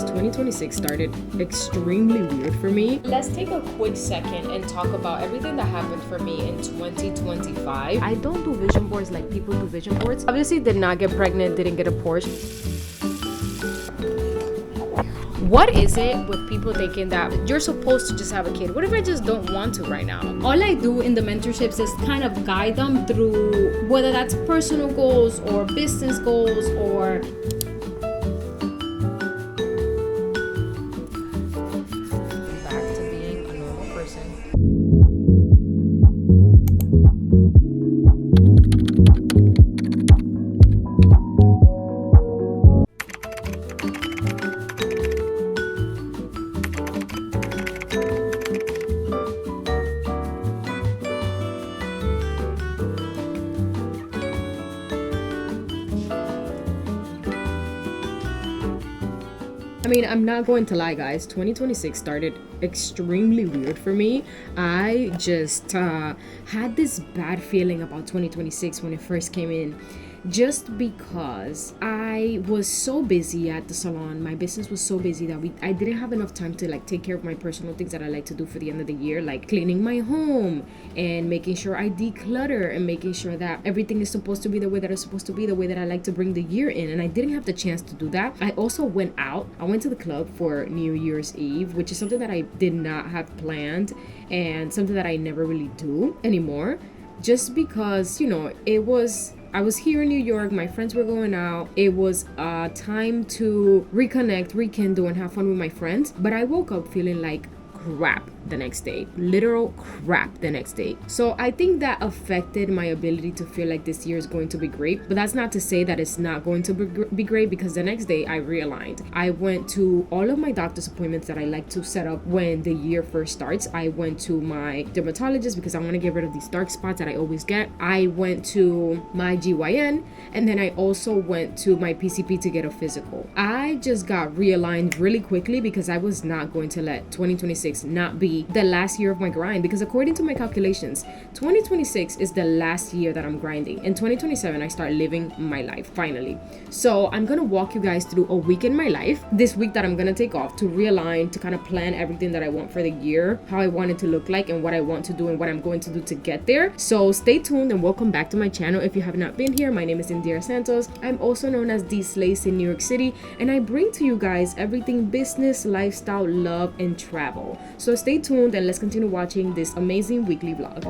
2026 started extremely weird for me. Let's take a quick second and talk about everything that happened for me in 2025. I don't do vision boards like people do vision boards. Obviously did not get pregnant, didn't get a Porsche. What is it with people thinking that you're supposed to just have a kid? What if I just don't want to right now? All I do in the mentorships is kind of guide them through whether that's personal goals or business goals or back to being a normal person. I mean, I'm not going to lie, guys. 2026 started extremely weird for me. I just had this bad feeling about 2026 when it first came in. Just because I was so busy at the salon, my business was so busy that I didn't have enough time to like take care of my personal things that I like to do for the end of the year, like cleaning my home and making sure I declutter and making sure that everything is supposed to be the way that it's supposed to be, the way that I like to bring the year in. And I didn't have the chance to do that. I also went out. I went to the club for New Year's Eve, which is something that I did not have planned and something that I never really do anymore. Just because, you know, I was here in New York, my friends were going out. It was time to reconnect, rekindle, and have fun with my friends. But I woke up feeling like crap the next day, literal crap the next day. So I think that affected my ability to feel like this year is going to be great. But that's not to say that it's not going to be great, because the next day I realigned. I went to all of my doctor's appointments that I like to set up when the year first starts. I went to my dermatologist because I want to get rid of these dark spots that I always get. I went to my GYN, and then I also went to my PCP to get a physical. I just got realigned really quickly because I was not going to let 2026 not be the last year of my grind, because according to my calculations, 2026 is the last year that I'm grinding. In 2027 I start living my life finally. So I'm gonna walk you guys through a week in my life this week that I'm gonna take off to realign, to kind of plan everything that I want for the year, how I want it to look like, and what I want to do and what I'm going to do to get there. So stay tuned and welcome back to my channel. If you have not been here, my name is Indira Santos. I'm also known as D Slays in New York City, and I bring to you guys everything business, lifestyle, love, and travel. So stay tuned and let's continue watching this amazing weekly vlog.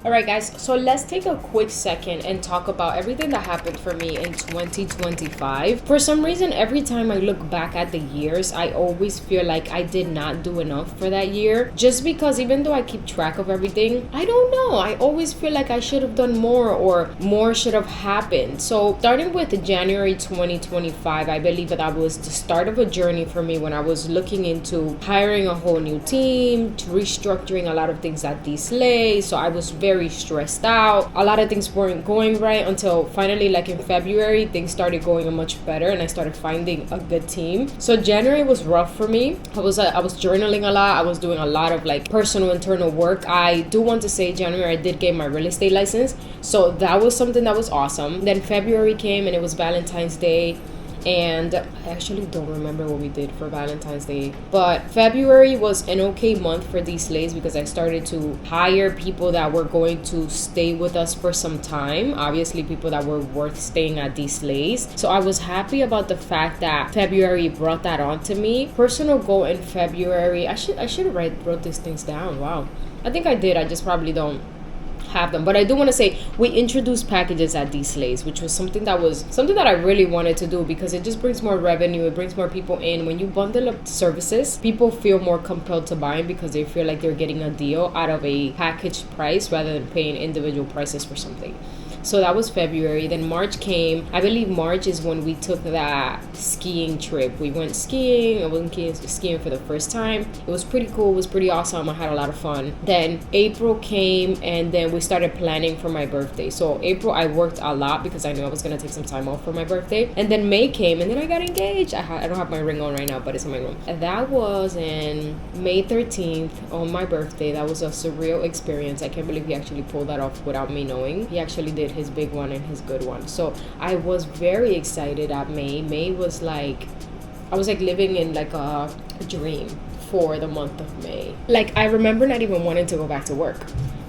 Alright guys, so let's take a quick second and talk about everything that happened for me in 2025. For some reason, every time I look back at the years, I always feel like I did not do enough for that year. Just because even though I keep track of everything, I don't know, I always feel like I should have done more, or more should have happened. So starting with January 2025, I believe that was the start of a journey for me when I was looking into hiring a whole new team, restructuring a lot of things at D Slay. So I was very stressed out. A lot of things weren't going right until finally, like in February, things started going much better and I started finding a good team. So January was rough for me. I was journaling a lot. I was doing a lot of like personal internal work. I do want to say January I did get my real estate license, so that was something that was awesome. Then February came and it was Valentine's Day. And I actually don't remember what we did for Valentine's Day, but February was an okay month for these slays because I started to hire people that were going to stay with us for some time, obviously people that were worth staying at these slays. So I was happy about the fact that February brought that on to me. Personal goal in February, I should have wrote these things down. Wow, I think I did, I just probably don't have them. But I do want to say we introduced packages at these slays, which was something that I really wanted to do, because it just brings more revenue, it brings more people in. When you bundle up services, people feel more compelled to buy because they feel like they're getting a deal out of a packaged price rather than paying individual prices for something. So that was February. Then March came. I believe March is when we took that skiing trip. We went skiing. I went skiing for the first time. It was pretty cool. It was pretty awesome. I had a lot of fun. Then April came, and then we started planning for my birthday. So April, I worked a lot because I knew I was going to take some time off for my birthday. And then May came, and then I got engaged. I don't have my ring on right now, but it's in my room. And that was in May 13th on my birthday. That was a surreal experience. I can't believe he actually pulled that off without me knowing. He actually did his big one and his good one. So I was very excited at May. May was like, I was like living in like a dream for the month of May. Like, I remember not even wanting to go back to work,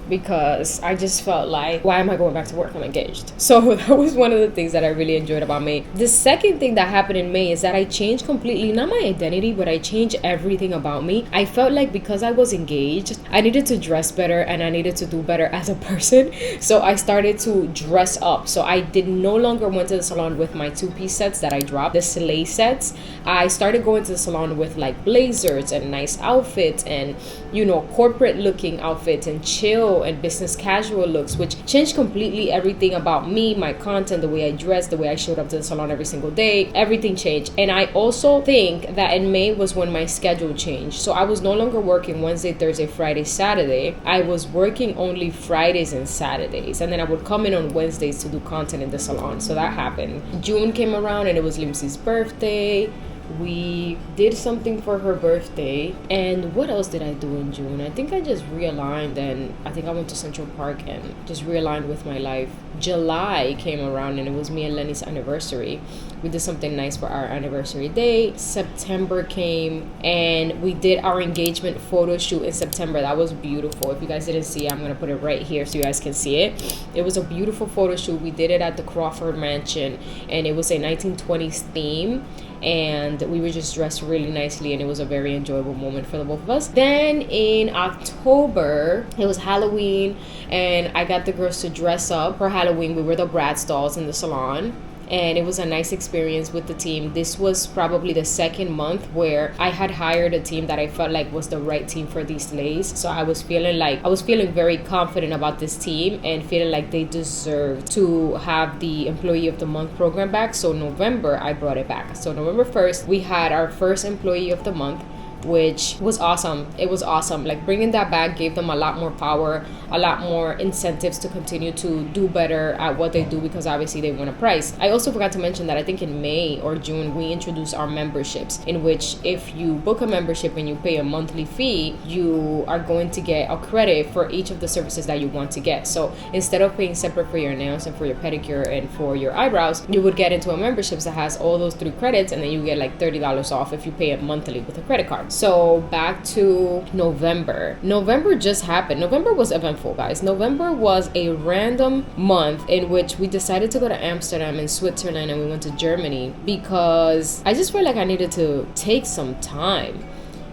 because I just felt like, why am I going back to work? I'm engaged. So that was one of the things that I really enjoyed about May. The second thing that happened in May is that I changed completely, not my identity, but I changed everything about me. I felt like because I was engaged, I needed to dress better and I needed to do better as a person. So I started to dress up. So I no longer went to the salon with my two-piece sets that I dropped, the slay sets. I started going to the salon with like blazers and nice outfits and, you know, corporate looking outfits and chill and business casual looks, which changed completely everything about me, my content, the way I dressed, the way I showed up to the salon every single day. Everything changed. And I also think that in May was when my schedule changed. So I was no longer working Wednesday, Thursday, Friday, Saturday. I was working only Fridays and Saturdays, and then I would come in on Wednesdays to do content in the salon. So that happened. June came around and it was Limsy's birthday. We did something for her birthday. And what else did I do in June? I think I just realigned, and I think I went to Central Park and just realigned with my life. July came around and it was me and Lenny's anniversary. We did something nice for our anniversary day. September came and we did our engagement photo shoot in September. That was beautiful. If you guys didn't see it, I'm gonna put it right here so you guys can see it. It was a beautiful photo shoot. We did it at the Crawford Mansion and it was a 1920s theme. And we were just dressed really nicely and it was a very enjoyable moment for the both of us. Then in October, it was Halloween and I got the girls to dress up for Halloween. We were the Bratz dolls in the salon. And it was a nice experience with the team. This was probably the second month where I had hired a team that I felt like was the right team for these slays. So I was feeling very confident about this team and feeling like they deserved to have the Employee of the Month program back. So November, I brought it back. So November 1st, we had our first Employee of the Month, which was awesome. It was awesome. Like, bringing that back gave them a lot more power, a lot more incentives to continue to do better at what they do, because obviously they win a prize. I also forgot to mention that I think in May or June we introduced our memberships, in which if you book a membership and you pay a monthly fee, you are going to get a credit for each of the services that you want to get. So instead of paying separate for your nails and for your pedicure and for your eyebrows, you would get into a membership that has all those 3 credits, and then you get like $30 off if you pay it monthly with a credit card. So back to November. November just happened. November was eventful, guys. November was a random month in which we decided to go to Amsterdam and Switzerland, and we went to Germany because I just felt like I needed to take some time.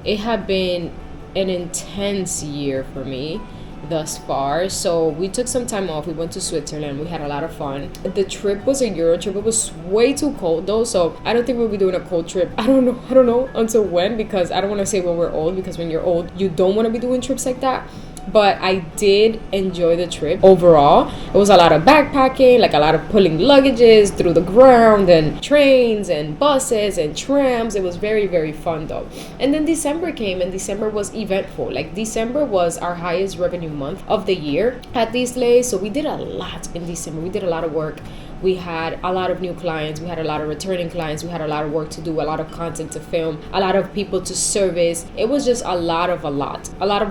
It had been an intense year for me thus far, so we took some time off. We went to Switzerland. We had a lot of fun. The trip was a Euro trip. It was way too cold though, so I don't think we'll be doing a cold trip. I don't know until when, because I don't want to say when we're old, because when you're old you don't want to be doing trips like that. But I did enjoy the trip overall. It was a lot of backpacking, like a lot of pulling luggages through the ground and trains and buses and trams. It was very, very fun though. And then December came, and December was eventful. Like, December was our highest revenue month of the year at these slays. So we did a lot in December. We did a lot of work. We had a lot of new clients. We had a lot of returning clients. We had a lot of work to do, a lot of content to film, a lot of people to service. It was just a lot of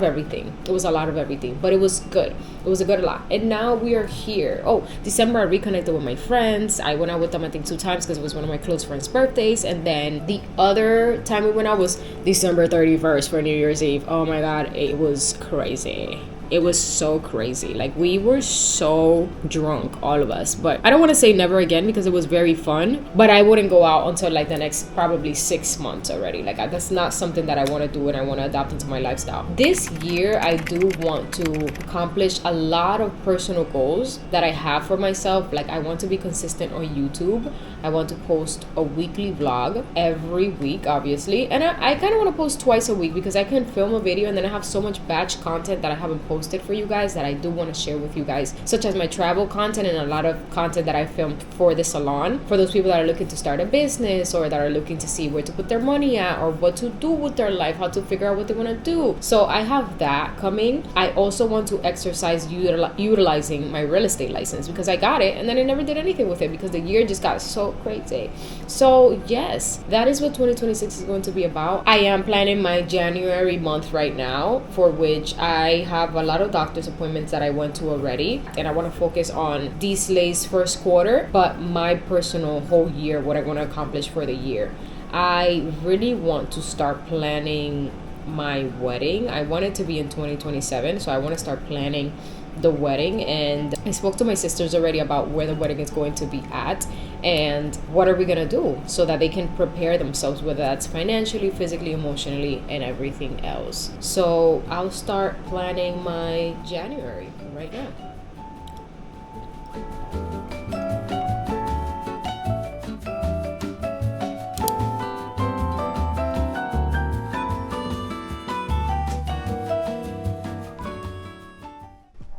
everything. It was a lot of everything, but it was good. It was a good lot. And now we are here. Oh, December, I reconnected with my friends. I went out with them, I think 2 times, because it was one of my close friends' birthdays. And then the other time we went out was December 31st for New Year's Eve. Oh my God, it was crazy. It was so crazy. Like, we were so drunk, all of us. But I don't want to say never again because it was very fun, but I wouldn't go out until like the next probably 6 months already. Like, that's not something that I want to do and I want to adopt into my lifestyle. This year, I do want to accomplish a lot of personal goals that I have for myself. Like, I want to be consistent on YouTube. I want to post a weekly vlog every week, obviously. And I kind of want to post twice a week because I can film a video and then I have so much batch content that I haven't posted for you guys that I do want to share with you guys, such as my travel content and a lot of content that I filmed for the salon, for those people that are looking to start a business or that are looking to see where to put their money at or what to do with their life, how to figure out what they want to do. So I have that coming. I also want to exercise utilizing my real estate license because I got it and then I never did anything with it because the year just got so crazy. So yes, that is what 2026 is going to be about. I am planning my January month right now, for which I have a lot of doctor's appointments that I went to already, and I want to focus on D-Slay's first quarter, but my personal whole year, what I want to accomplish for the year. I really want to start planning my wedding. I want it to be in 2027, so I want to start planning the wedding, and I spoke to my sisters already about where the wedding is going to be at and what are we gonna do so that they can prepare themselves, whether that's financially, physically, emotionally, and everything else. So I'll start planning my January right now.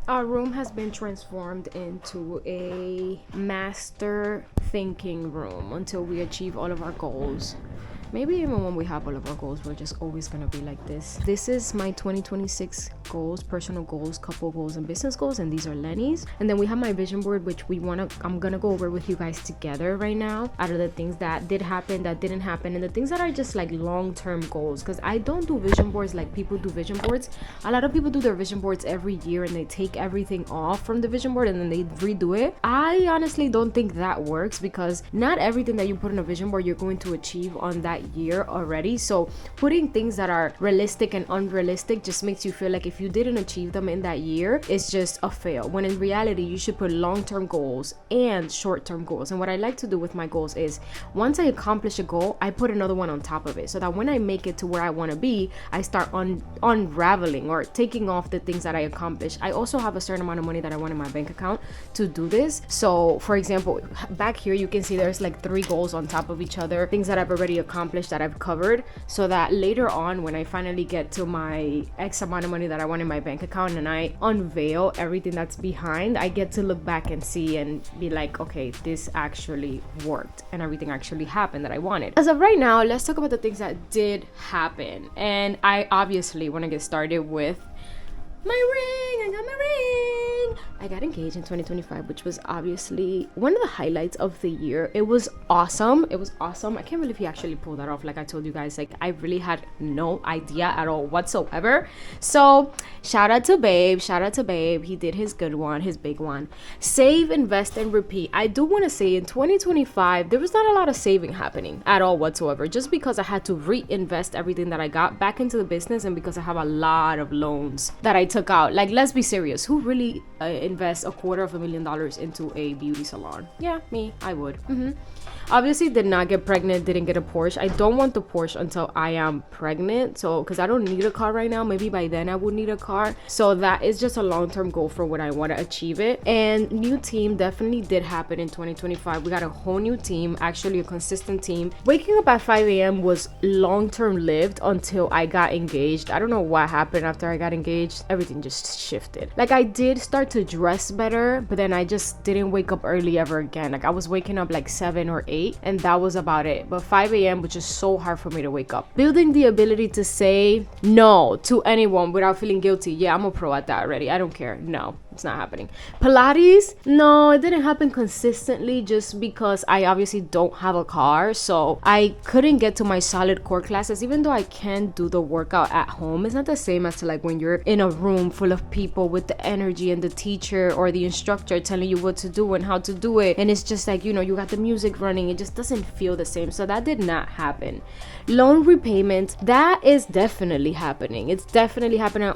Our room has been transformed into a master thinking room until we achieve all of our goals. Maybe even when we have all of our goals, we're just always gonna be like this. This is my 2026 goals, personal goals, couple goals, and business goals, and these are Lenny's. And then we have my vision board, which I'm gonna go over with you guys together right now, out of the things that did happen, that didn't happen, and the things that are just like long-term goals. Because I don't do vision boards like people do vision boards. A lot of people do their vision boards every year and they take everything off from the vision board and then they redo it. I honestly don't think that works because not everything that you put in a vision board you're going to achieve on that year already. So putting things that are realistic and unrealistic just makes you feel like if you didn't achieve them in that year, it's just a fail, when in reality you should put long-term goals and short-term goals. And what I like to do with my goals is once I accomplish a goal, I put another one on top of it so that when I make it to where I want to be, I start unraveling or taking off the things that I accomplished. I also have a certain amount of money that I want in my bank account to do this. So for example, back here you can see there's like 3 goals on top of each other, things that I've already accomplished, that I've covered, so that later on when I finally get to my X amount of money that I want in my bank account and I unveil everything that's behind, I get to look back and see and be like, okay, this actually worked and everything actually happened that I wanted. As of right now, let's talk about the things that did happen. And I obviously want to get started with my ring. I got my ring. I got engaged in 2025, which was obviously one of the highlights of the year. It was awesome. I can't believe he actually pulled that off. Like I told you guys, like I really had no idea at all whatsoever. So shout out to Babe. He did his good one, his big one. Save, invest, and repeat. I do want to say in 2025, there was not a lot of saving happening at all whatsoever, just because I had to reinvest everything that I got back into the business, and because I have a lot of loans that I took out. Like, let's be serious, who really invest $250,000 into a beauty salon? Yeah, me, I would. Obviously did not get pregnant, didn't get a Porsche. I don't want the Porsche until I am pregnant, so because I don't need a car right now. Maybe by then I would need a car. So that is just a long-term goal for when I want to achieve it. And new team definitely did happen in 2025. We got a whole new team, actually a consistent team. Waking up at 5 a.m. was long-term lived until I got engaged. I don't know what happened after I got engaged. Everything just shifted. Like, I did start to dress better, but then I just didn't wake up early ever again. Like, I was waking up like 7 or 8, and that was about it. But 5 a.m. was just so hard for me to wake up. Building the ability to say no to anyone without feeling guilty. Yeah, I'm a pro at that already. I don't care. No. It's not happening. Pilates, no, it didn't happen consistently just because I obviously don't have a car. So I couldn't get to my solid core classes, even though I can do the workout at home. It's not the same as to like when you're in a room full of people with the energy and the teacher or the instructor telling you what to do and how to do it. And it's just like, you know, you got the music running. It just doesn't feel the same. So that did not happen. Loan repayment, that is definitely happening. It's definitely happening.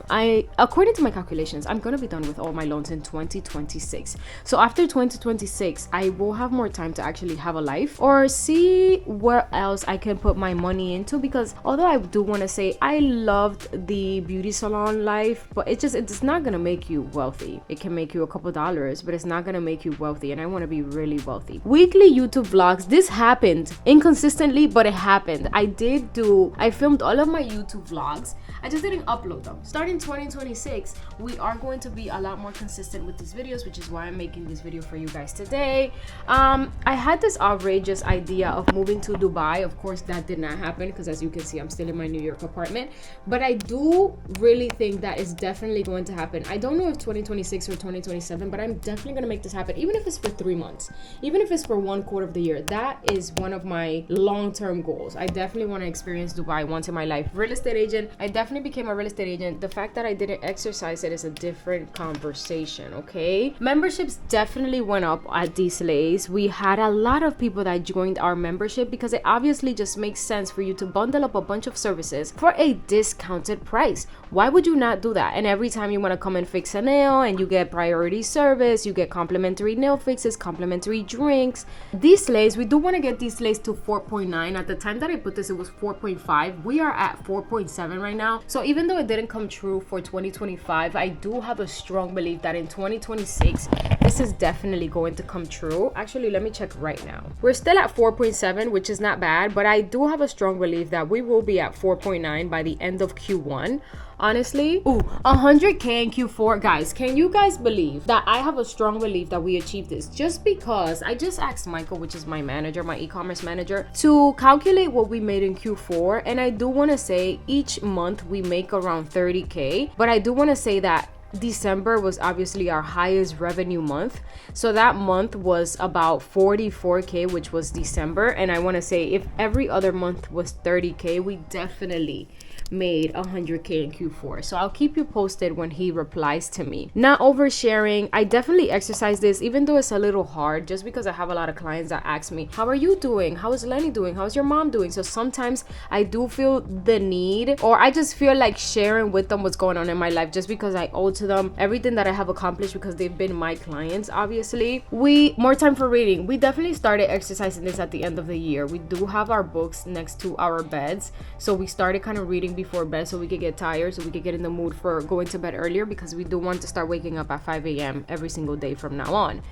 According to my calculations, I'm gonna be done with all my loans in 2026. So after 2026, I will have more time to actually have a life or see where else I can put my money into, because although I do want to say I loved the beauty salon life, but it's not gonna make you wealthy. It can make you a couple dollars, but it's not gonna make you wealthy, and I want to be really wealthy. Weekly YouTube vlogs, this happened inconsistently, but it happened. I filmed all of my YouTube vlogs. I just didn't upload them. Starting 2026, we are going to be a lot more consistent with these videos, which is why I'm making this video for you guys today. I had this outrageous idea of moving to Dubai. Of course, that did not happen because, as you can see, I'm still in my New York apartment. But I do really think that is definitely going to happen. I don't know if 2026 or 2027, but I'm definitely going to make this happen, even if it's for 3 months, even if it's for 1/4 of the year. That is one of my long-term goals. I definitely want to experience Dubai once in my life. Real estate agent, I definitely became a real estate agent. The fact that I didn't exercise it is a different conversation, okay? Memberships definitely went up at D-Slays. We had a lot of people that joined our membership because it obviously just makes sense for you to bundle up a bunch of services for a discounted price. Why would you not do that? And every time you want to come and fix a nail and you get priority service, you get complimentary nail fixes, complimentary drinks. D-Slays, we do want to get D-Slays to 4.9. At the time that I put this, it was 4.5. We are at 4.7 right now. So even though it didn't come true for 2025, I do have a strong belief that in 2026, this is definitely going to come true. Actually, let me check right now. We're still at 4.7, which is not bad, but I do have a strong belief that we will be at 4.9 by the end of Q1. Honestly, 100K in Q4. Guys, can you guys believe that I have a strong belief that we achieved this? Just because I just asked Michael, which is my manager, my e-commerce manager, to calculate what we made in Q4. And I do want to say each month we make around 30K, but I do want to say that December was obviously our highest revenue month. So that month was about 44K, which was December. And I want to say if every other month was 30K, we definitely made 100K in Q4. So I'll keep you posted when he replies to me. Not oversharing. I definitely exercise this, even though it's a little hard, just because I have a lot of clients that ask me, how are you doing? How is Lenny doing? How's your mom doing? So sometimes I do feel the need, or I just feel like sharing with them what's going on in my life, just because I owe to them everything that I have accomplished because they've been my clients. Obviously, more time for reading. We definitely started exercising this at the end of the year. We do have our books next to our beds, so we started kind of reading before bed so we could get tired, so we could get in the mood for going to bed earlier, because we do want to start waking up at 5 a.m. every single day from now on.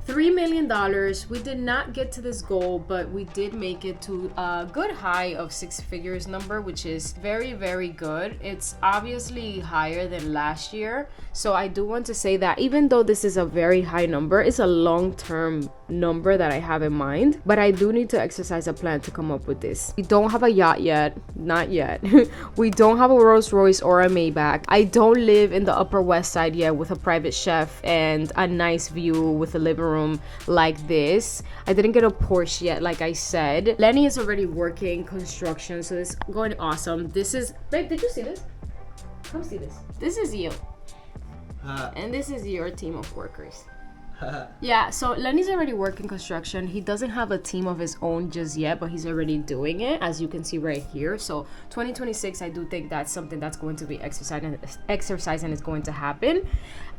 $3 million. We did not get to this goal, but we did make it to a good high of 6 figures number, which is very, very good. It's obviously higher than last year. So I do want to say that even though this is a very high number, it's a long-term number that I have in mind, but I do need to exercise a plan to come up with this. We don't have a yacht yet, not yet. We don't have a Rolls Royce or a Maybach. I don't live in the Upper West Side yet with a private chef and a nice view with a living room like this. I didn't get a Porsche yet, like I said. Lenny is already working construction, so it's going awesome. This is, babe, did you see this? Come see this. This is you. And this is your team of workers. Yeah, so Lenny's already working construction. He doesn't have a team of his own just yet, but he's already doing it, as you can see right here. So 2026, I do think that's something that's going to be exercise and is going to happen.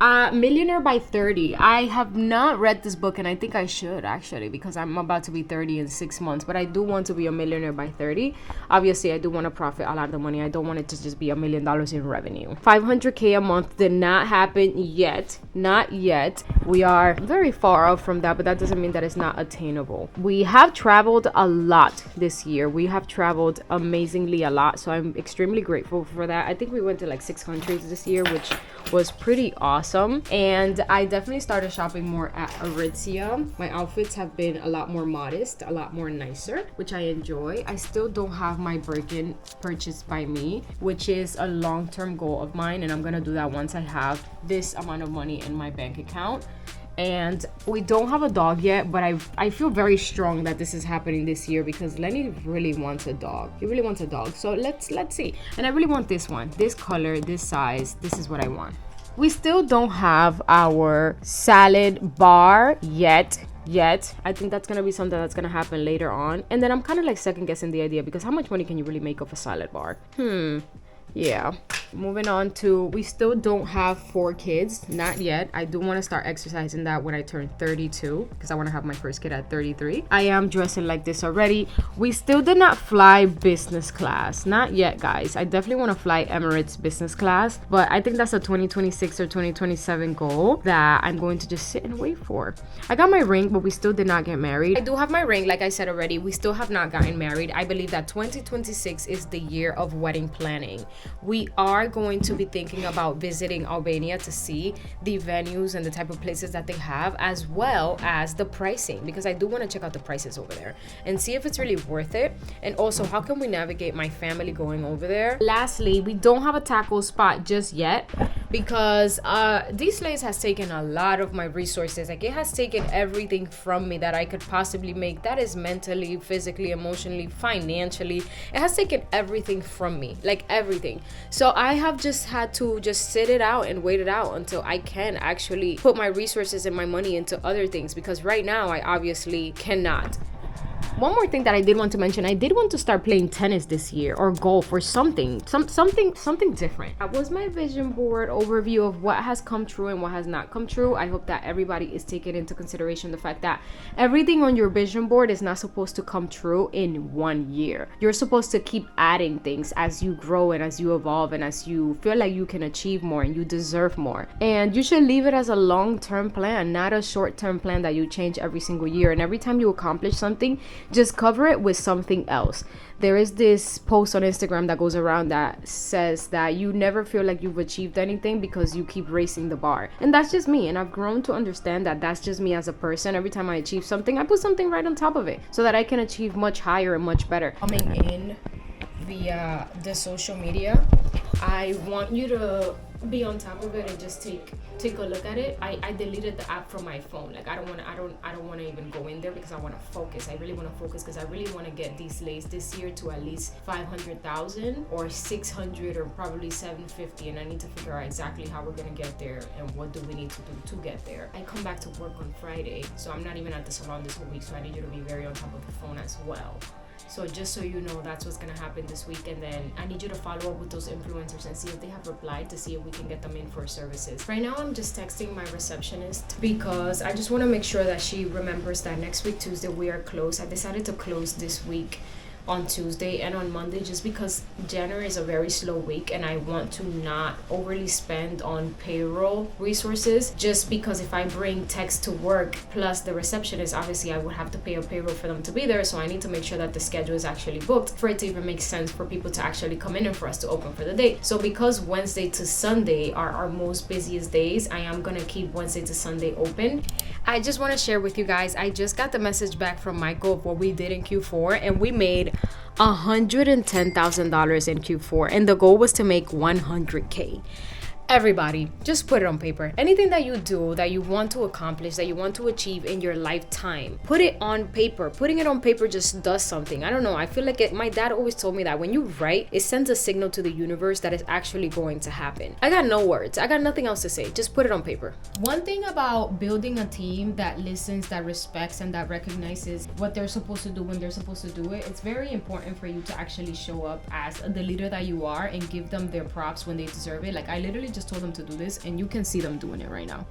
Millionaire by 30. I have not read this book, and I think I should actually, because I'm about to be 30 in 6 months, but I do want to be a millionaire by 30. Obviously, I do want to profit a lot of the money. I don't want it to just be $1 million in revenue. 500K a month did not happen yet. Not yet. We are very far off from that, but that doesn't mean that it's not attainable. We have traveled a lot this year. We have traveled amazingly a lot, so I'm extremely grateful for that. I think we went to like 6 countries this year, which was pretty awesome. And I definitely started shopping more at Aritzia. My outfits have been a lot more modest, a lot more nicer, which I enjoy. I still don't have my Birkin purchased by me, which is a long-term goal of mine, and I'm gonna do that once I have this amount of money in my bank account. And we don't have a dog yet, but I feel very strong that this is happening this year because Lenny really wants a dog. He really wants a dog. So let's see. And I really want this one, this color, this size. This is what I want. We still don't have our salad bar yet. I think that's gonna be something that's gonna happen later on. And then I'm kind of like second guessing the idea because how much money can you really make off a salad bar? Yeah. Moving on to, we still don't have 4 kids, not yet. I do want to start exercising that when I turn 32 because I want to have my first kid at 33. I am dressing like this already. We still did not fly business class, not yet, guys. I definitely want to fly Emirates business class, but I think that's a 2026 or 2027 goal that I'm going to just sit and wait for. I got my ring, but we still did not get married. I do have my ring, like I said already. We still have not gotten married. I believe that 2026 is the year of wedding planning. We are going to be thinking about visiting Albania to see the venues and the type of places that they have, as well as the pricing, because I do want to check out the prices over there and see if it's really worth it. And also, how can we navigate my family going over there? Lastly, we don't have a taco spot just yet because these lays has taken a lot of my resources. Like, it has taken everything from me that I could possibly make. That is mentally, physically, emotionally, financially. It has taken everything from me, like everything. So I have just had to just sit it out and wait it out until I can actually put my resources and my money into other things, because right now I obviously cannot. One more thing that I did want to mention, I did want to start playing tennis this year, or golf, or something different. That was my vision board overview of what has come true and what has not come true. I hope that everybody is taking into consideration the fact that everything on your vision board is not supposed to come true in 1 year. You're supposed to keep adding things as you grow and as you evolve and as you feel like you can achieve more and you deserve more. And you should leave it as a long-term plan, not a short-term plan that you change every single year. And every time you accomplish something, just cover it with something else. There is this post on Instagram that goes around that says that you never feel like you've achieved anything because you keep raising the bar. And that's just me. And I've grown to understand that that's just me as a person. Every time I achieve something, I put something right on top of it so that I can achieve much higher and much better. Coming in via the social media, I want you to be on top of it and just take a look at it. I deleted the app from my phone. Like, I don't want to even go in there because I want to focus. I really want to focus because I really want to get these lays this year to at least 500,000 or 600 or probably 750, and I need to figure out exactly how we're gonna get there and what do we need to do to get there. I come back to work on Friday, so I'm not even at the salon this whole week, so I need you to be very on top of the phone as well. So just so you know, that's what's gonna happen this week. And then I need you to follow up with those influencers and see if they have replied, to see if we can get them in for services. Right now, I'm just texting my receptionist because I just wanna make sure that she remembers that next week, Tuesday, we are closed. I decided to close this week on Tuesday and on Monday just because January is a very slow week and I want to not overly spend on payroll resources, just because if I bring techs to work plus the receptionist, obviously I would have to pay a payroll for them to be there. So I need to make sure that the schedule is actually booked for it to even make sense for people to actually come in and for us to open for the day. So because Wednesday to Sunday are our most busiest days, I am gonna keep Wednesday to Sunday open. I just want to share with you guys, I just got the message back from Michael of what we did in Q4, and we made $110,000 in Q4, and the goal was to make 100K. Everybody, just put it on paper. Anything that you do, that you want to accomplish, that you want to achieve in your lifetime, put it on paper. Putting it on paper just does something. I don't know. I feel like my dad always told me that when you write, it sends a signal to the universe that it's actually going to happen. I got no words. I got nothing else to say. Just put it on paper. One thing about building a team that listens, that respects, and that recognizes what they're supposed to do when they're supposed to do it, it's very important for you to actually show up as the leader that you are and give them their props when they deserve it. Like, I literally just told them to do this and you can see them doing it right now.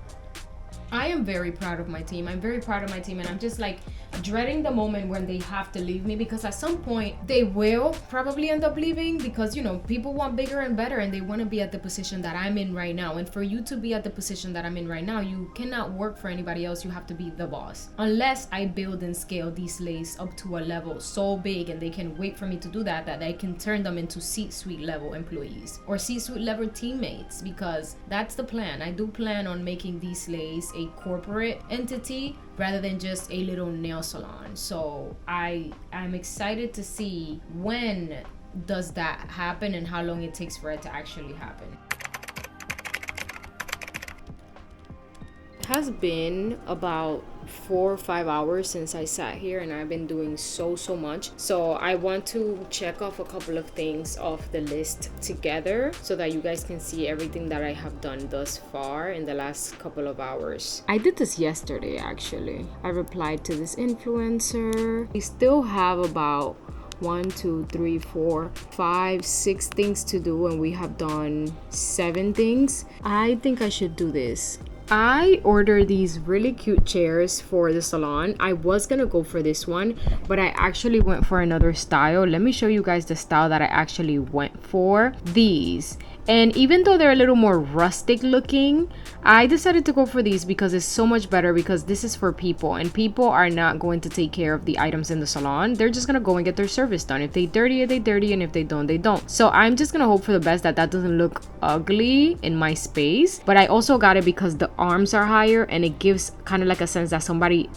I am very proud of my team. I'm very proud of my team, and I'm just like dreading the moment when they have to leave me, because at some point they will probably end up leaving, because, you know, people want bigger and better and they want to be at the position that I'm in right now. And for you to be at the position that I'm in right now, you cannot work for anybody else. You have to be the boss. Unless I build and scale these slaves up to a level so big and they can wait for me to do that, that I can turn them into C-suite level employees or C-suite level teammates, because that's the plan. I do plan on making these slaves a corporate entity rather than just a little nail salon. So I'm excited to see when does that happen and how long it takes for it to actually happen. It has been about 4 or 5 hours since I sat here, and I've been doing so much. So I want to check off a couple of things off the list together so that you guys can see everything that I have done thus far in the last couple of hours. I did this yesterday, actually. I replied to this influencer. We still have about 1, 2, 3, 4, 5, 6 things to do, and we have done 7 things. I think I should do this. I ordered these really cute chairs for the salon. I was gonna go for this one, but I actually went for another style. Let me show you guys the style that I actually went for. These. And even though they're a little more rustic looking, I decided to go for these because it's so much better, because this is for people, and people are not going to take care of the items in the salon. They're just gonna go and get their service done. If they dirty it, they dirty, and if they don't, they don't. So I'm just gonna hope for the best that that doesn't look ugly in my space. But I also got it because the arms are higher, and it gives kind of like a sense that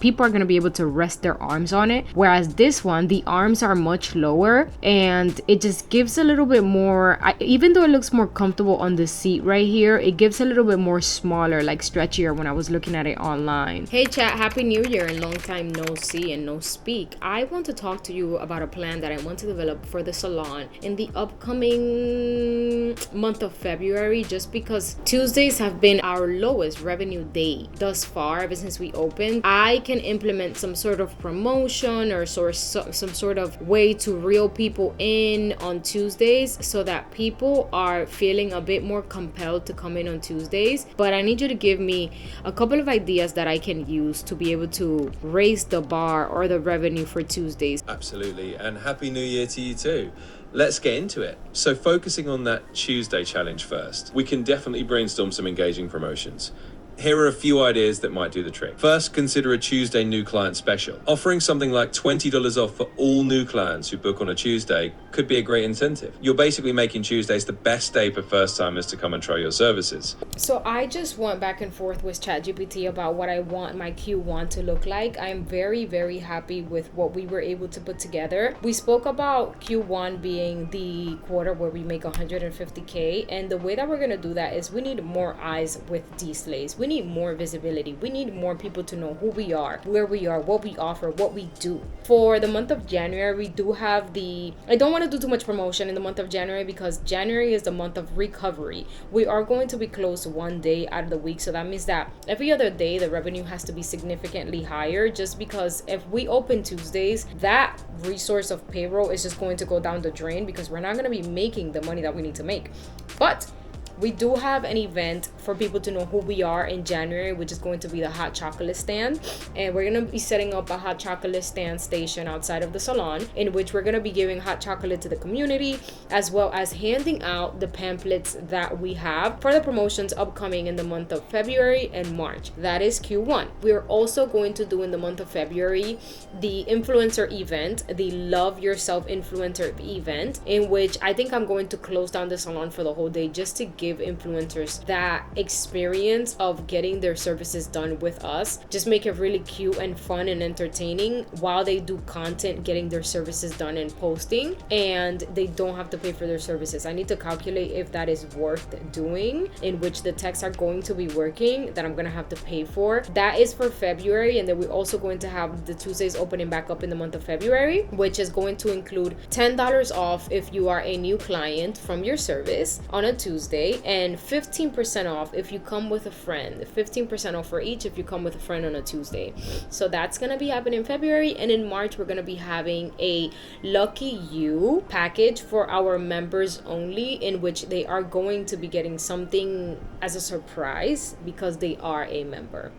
people are gonna be able to rest their arms on it. Whereas this one, the arms are much lower, and it just gives a little bit more, even though it looks more comfortable on the seat right here, it gives a little bit more smaller, like stretchier when I was looking at it online. Hey chat, happy new year and long time no see and no speak. I want to talk to you about a plan that I want to develop for the salon in the upcoming month of February, just because Tuesdays have been our lowest revenue day thus far ever since we opened. I can implement some sort of promotion or some sort of way to reel people in on Tuesdays so that people are feeling a bit more compelled to come in on Tuesdays. But I need you to give me a couple of ideas that I can use to be able to raise the bar or the revenue for Tuesdays. Absolutely, and happy new year to you too. Let's get into it. So focusing on that Tuesday challenge first, we can definitely brainstorm some engaging promotions. Here are a few ideas that might do the trick. First, consider a Tuesday new client special. Offering something like $20 off for all new clients who book on a Tuesday could be a great incentive. You're basically making Tuesdays the best day for first-timers to come and try your services. So I just went back and forth with ChatGPT about what I want my Q1 to look like. I'm very happy with what we were able to put together. We spoke about Q1 being the quarter where we make 150K, and the way that we're gonna do that is we need more eyes with D-Slays. We need more visibility. We need more people to know who we are, where we are, what we offer, what we do. For the month of January, we do have I don't want to do too much promotion in the month of January because January is the month of recovery. We are going to be closed one day out of the week. So that means that every other day, the revenue has to be significantly higher, just because if we open Tuesdays, that resource of payroll is just going to go down the drain because we're not going to be making the money that we need to make. But we do have an event for people to know who we are in January, which is going to be the hot chocolate stand. And we're going to be setting up a hot chocolate stand station outside of the salon, in which we're going to be giving hot chocolate to the community, as well as handing out the pamphlets that we have for the promotions upcoming in the month of February and March. That is Q1. We're also going to do in the month of February the influencer event, the Love Yourself Influencer event, in which I think I'm going to close down the salon for the whole day just to give influencers that experience of getting their services done with us. Just make it really cute and fun and entertaining while they do content getting their services done and posting, and they don't have to pay for their services. I need to calculate if that is worth doing, in which the techs are going to be working that I'm gonna have to pay for. That is for February. And then we're also going to have the Tuesdays opening back up in the month of February, which is going to include $10 off if you are a new client from your service on a Tuesday, and 15% off if you come with a friend. 15% off for each if you come with a friend on a Tuesday. So that's gonna be happening in February. And in March, we're gonna be having a Lucky You package for our members only, in which they are going to be getting something as a surprise because they are a member.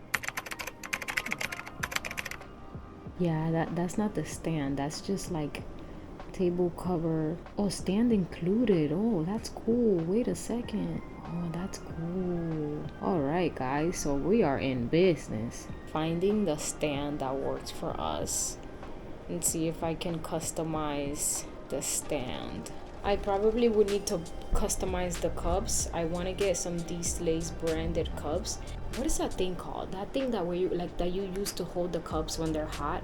Yeah, that's not the stand. That's just like table cover. Oh, stand included. Oh, that's cool. Wait a second. Oh, that's cool. All right, guys. So we are in business. Finding the stand that works for us and see if I can customize the stand. I probably would need to customize the cups. I want to get some Slays branded cups. What is that thing called? That thing that where you like that you use to hold the cups when they're hot.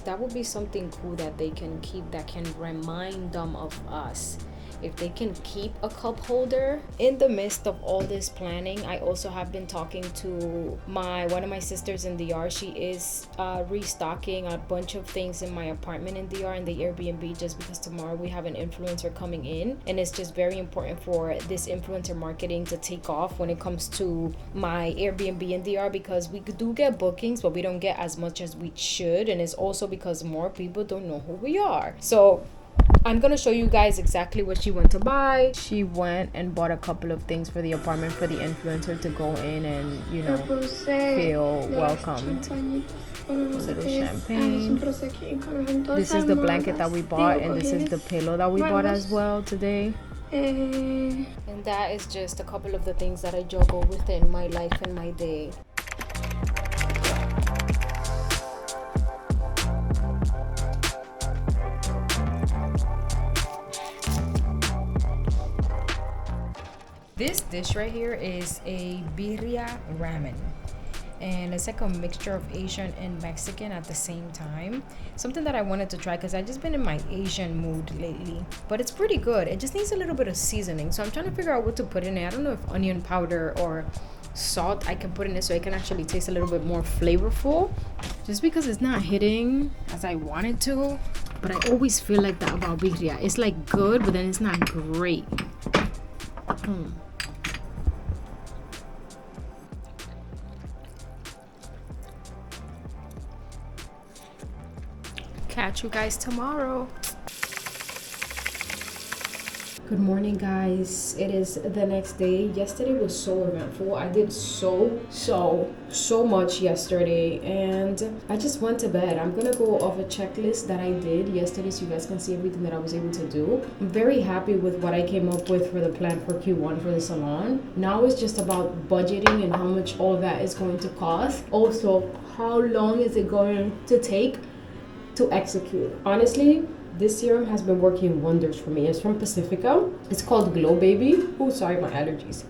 That would be something cool that they can keep, that can remind them of us. If they can keep a cup holder. In the midst of all this planning, I also have been talking to one of my sisters in DR. She is restocking a bunch of things in my apartment in DR in the Airbnb, just because tomorrow we have an influencer coming in, and it's just very important for this influencer marketing to take off when it comes to my Airbnb in DR, because we do get bookings but we don't get as much as we should, and it's also because more people don't know who we are. So I'm gonna show you guys exactly what she went to buy. She went and bought a couple of things for the apartment for the influencer to go in and, you know, feel welcomed. A little champagne. This is the blanket that we bought, and this is the pillow that we bought as well today. And that is just a couple of the things that I juggle within my life and my day. This dish right here is a birria ramen, and it's like a mixture of Asian and Mexican at the same time. Something that I wanted to try because I've just been in my Asian mood lately, but it's pretty good. It just needs a little bit of seasoning, so I'm trying to figure out what to put in it. I don't know if onion powder or salt I can put in it so it can actually taste a little bit more flavorful, just because it's not hitting as I want it to. But I always feel like that about birria. It's like good, but then it's not great. Catch you guys tomorrow. Good morning, guys. It is the next day. Yesterday was so eventful. I did so much yesterday, and I just went to bed. I'm gonna go off a checklist that I did yesterday so you guys can see everything that I was able to do. I'm very happy with what I came up with for the plan for Q1 for the salon. Now it's just about budgeting and how much all that is going to cost. Also, how long is it going to take to execute. Honestly, this serum has been working wonders for me. It's from Pacifica. It's called Glow Baby. Oh, sorry, my allergies.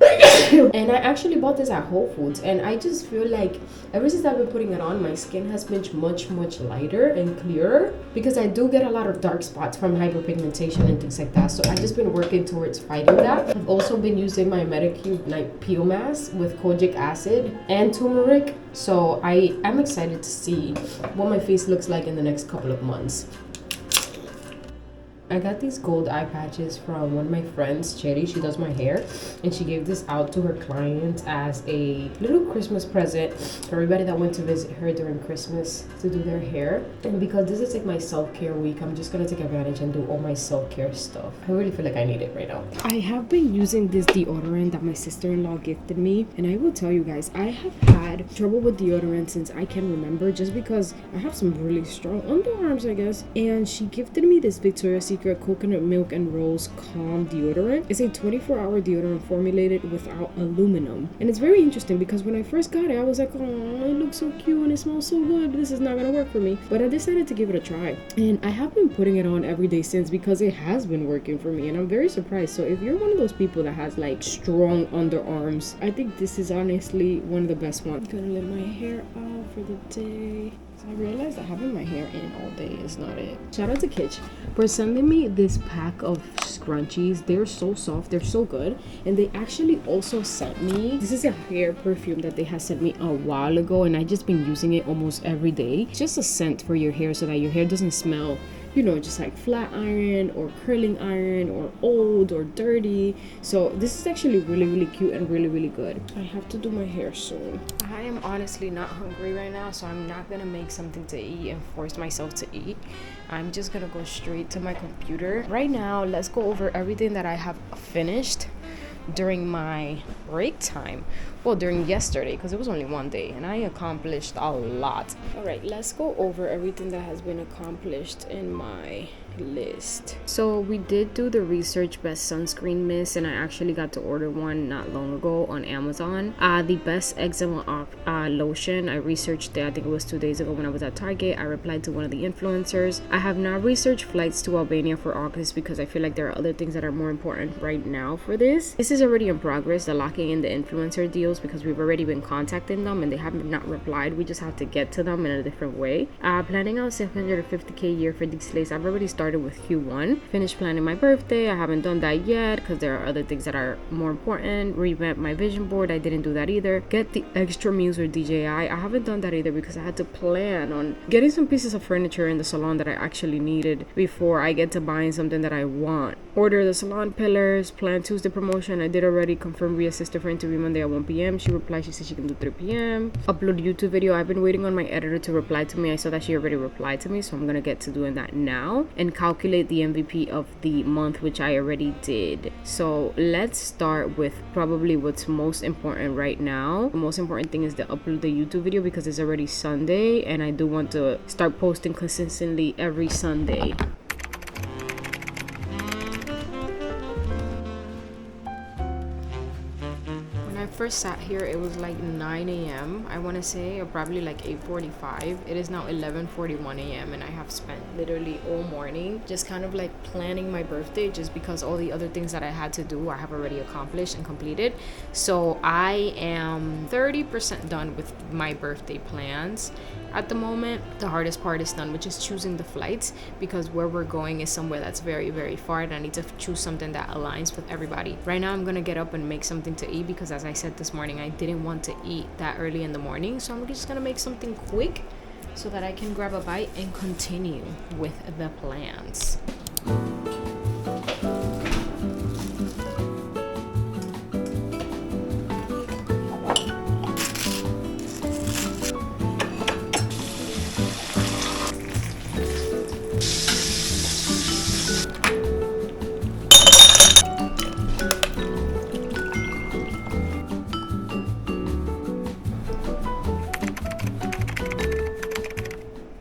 And I actually bought this at Whole Foods, and I just feel like ever since I've been putting it on, my skin has been much lighter and clearer, because I do get a lot of dark spots from hyperpigmentation and things like that. So I've just been working towards fighting that. I've also been using my Medicube Night Peel Mask with kojic acid and turmeric. So I am excited to see what my face looks like in the next couple of months. I got these gold eye patches from one of my friends, Cherry. She does my hair, and she gave this out to her clients as a little Christmas present for everybody that went to visit her during Christmas to do their hair. And because this is like my self-care week, I'm just gonna take advantage and do all my self-care stuff. I really feel like I need it right now. I have been using this deodorant that my sister-in-law gifted me, and I will tell you guys, I have had trouble with deodorant since I can remember, just because I have some really strong underarms, I guess. And she gifted me this Victoria's Secret coconut milk and rose calm deodorant. It's a 24-hour deodorant formulated without aluminum, and it's very interesting because when I first got it, I was like, oh, it looks so cute and it smells so good, this is not gonna work for me. But I decided to give it a try, and I have been putting it on every day since, because it has been working for me, and I'm very surprised. So if you're one of those people that has like strong underarms, I think this is honestly one of the best ones. I'm gonna let my hair out for the day. I realized that having my hair in all day is not it. Shout out to Kitsch for sending me this pack of scrunchies. They're so soft, they're so good. And they actually also sent me, this is a hair perfume that they had sent me a while ago, and I just been using it almost every day. It's just a scent for your hair so that your hair doesn't smell, you know, just like flat iron or curling iron or old or dirty. So this is actually really cute and really good. I have to do my hair soon. I am honestly not hungry right now, so I'm not gonna make something to eat and force myself to eat. I'm just gonna go straight to my computer right now. Let's go over everything that I have finished during my break time. Well, during yesterday, because it was only one day, and I accomplished a lot. All right, let's go over everything that has been accomplished in my list. So we did do the research best sunscreen mist, and I actually got to order one not long ago on Amazon. The best eczema lotion, I researched it, I think it was 2 days ago when I was at Target. I replied to one of the influencers. I have not researched flights to Albania for August because I feel like there are other things that are more important right now for this. This is already in progress, the locking in the influencer deals, because we've already been contacting them and they have not replied. We just have to get to them in a different way. Planning out 750k a year for these lays. I've already started with Q1. Finished planning my birthday. I haven't done that yet because there are other things that are more important. Revamp my vision board. I didn't do that either. Get the extra meals with DJI. I haven't done that either because I had to plan on getting some pieces of furniture in the salon that I actually needed before I get to buying something that I want. Order the salon pillars. Plan Tuesday promotion. I did already confirm via sister for interview Monday at 1 p.m. She replied. She said she can do 3 p.m. Upload YouTube video. I've been waiting on my editor to reply to me. I saw that she already replied to me, so I'm gonna get to doing that now and calculate the MVP of the month, which I already did. So let's start with probably what's most important right now. The most important thing is to upload the YouTube video because it's already Sunday and I do want to start posting consistently every Sunday. First sat here, it was like 9 a.m. I want to say, or probably like 8:45. It is now 11:41 a.m. and I have spent literally all morning just kind of like planning my birthday, just because all the other things that I had to do I have already accomplished and completed. So I am 30% done with my birthday plans at the moment. The hardest part is done, which is choosing the flights, because where we're going is somewhere that's very, very far and I need to choose something that aligns with everybody. Right now I'm gonna get up and make something to eat because, as I said this morning, I didn't want to eat that early in the morning, so I'm just gonna make something quick so that I can grab a bite and continue with the plans.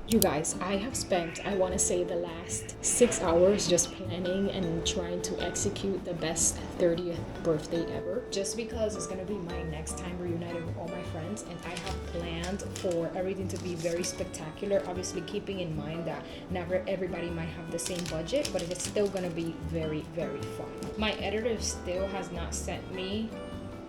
You guys, I have spent, I want to say, the last 6 hours just planning and trying to execute the best 30th birthday ever, just because it's going to be my next time reunited with all my friends, and I have planned for everything to be very spectacular, obviously keeping in mind that not everybody might have the same budget, but it's still going to be very, very fun. My editor still has not sent me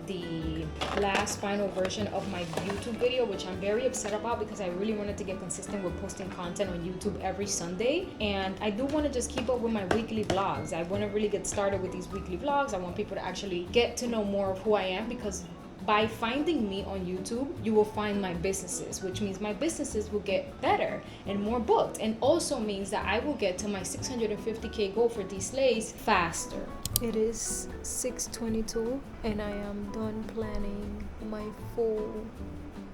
the last final version of my YouTube video, which I'm very upset about because I really wanted to get consistent with posting content on YouTube every Sunday, and I do want to just keep up with my weekly vlogs. I want to really get started with these weekly vlogs. I want people to actually get to know more of who I am, because by finding me on YouTube, you will find my businesses, which means my businesses will get better and more booked, and also means that I will get to my 650k goal for these slays faster. It is 6:22 and I am done planning my full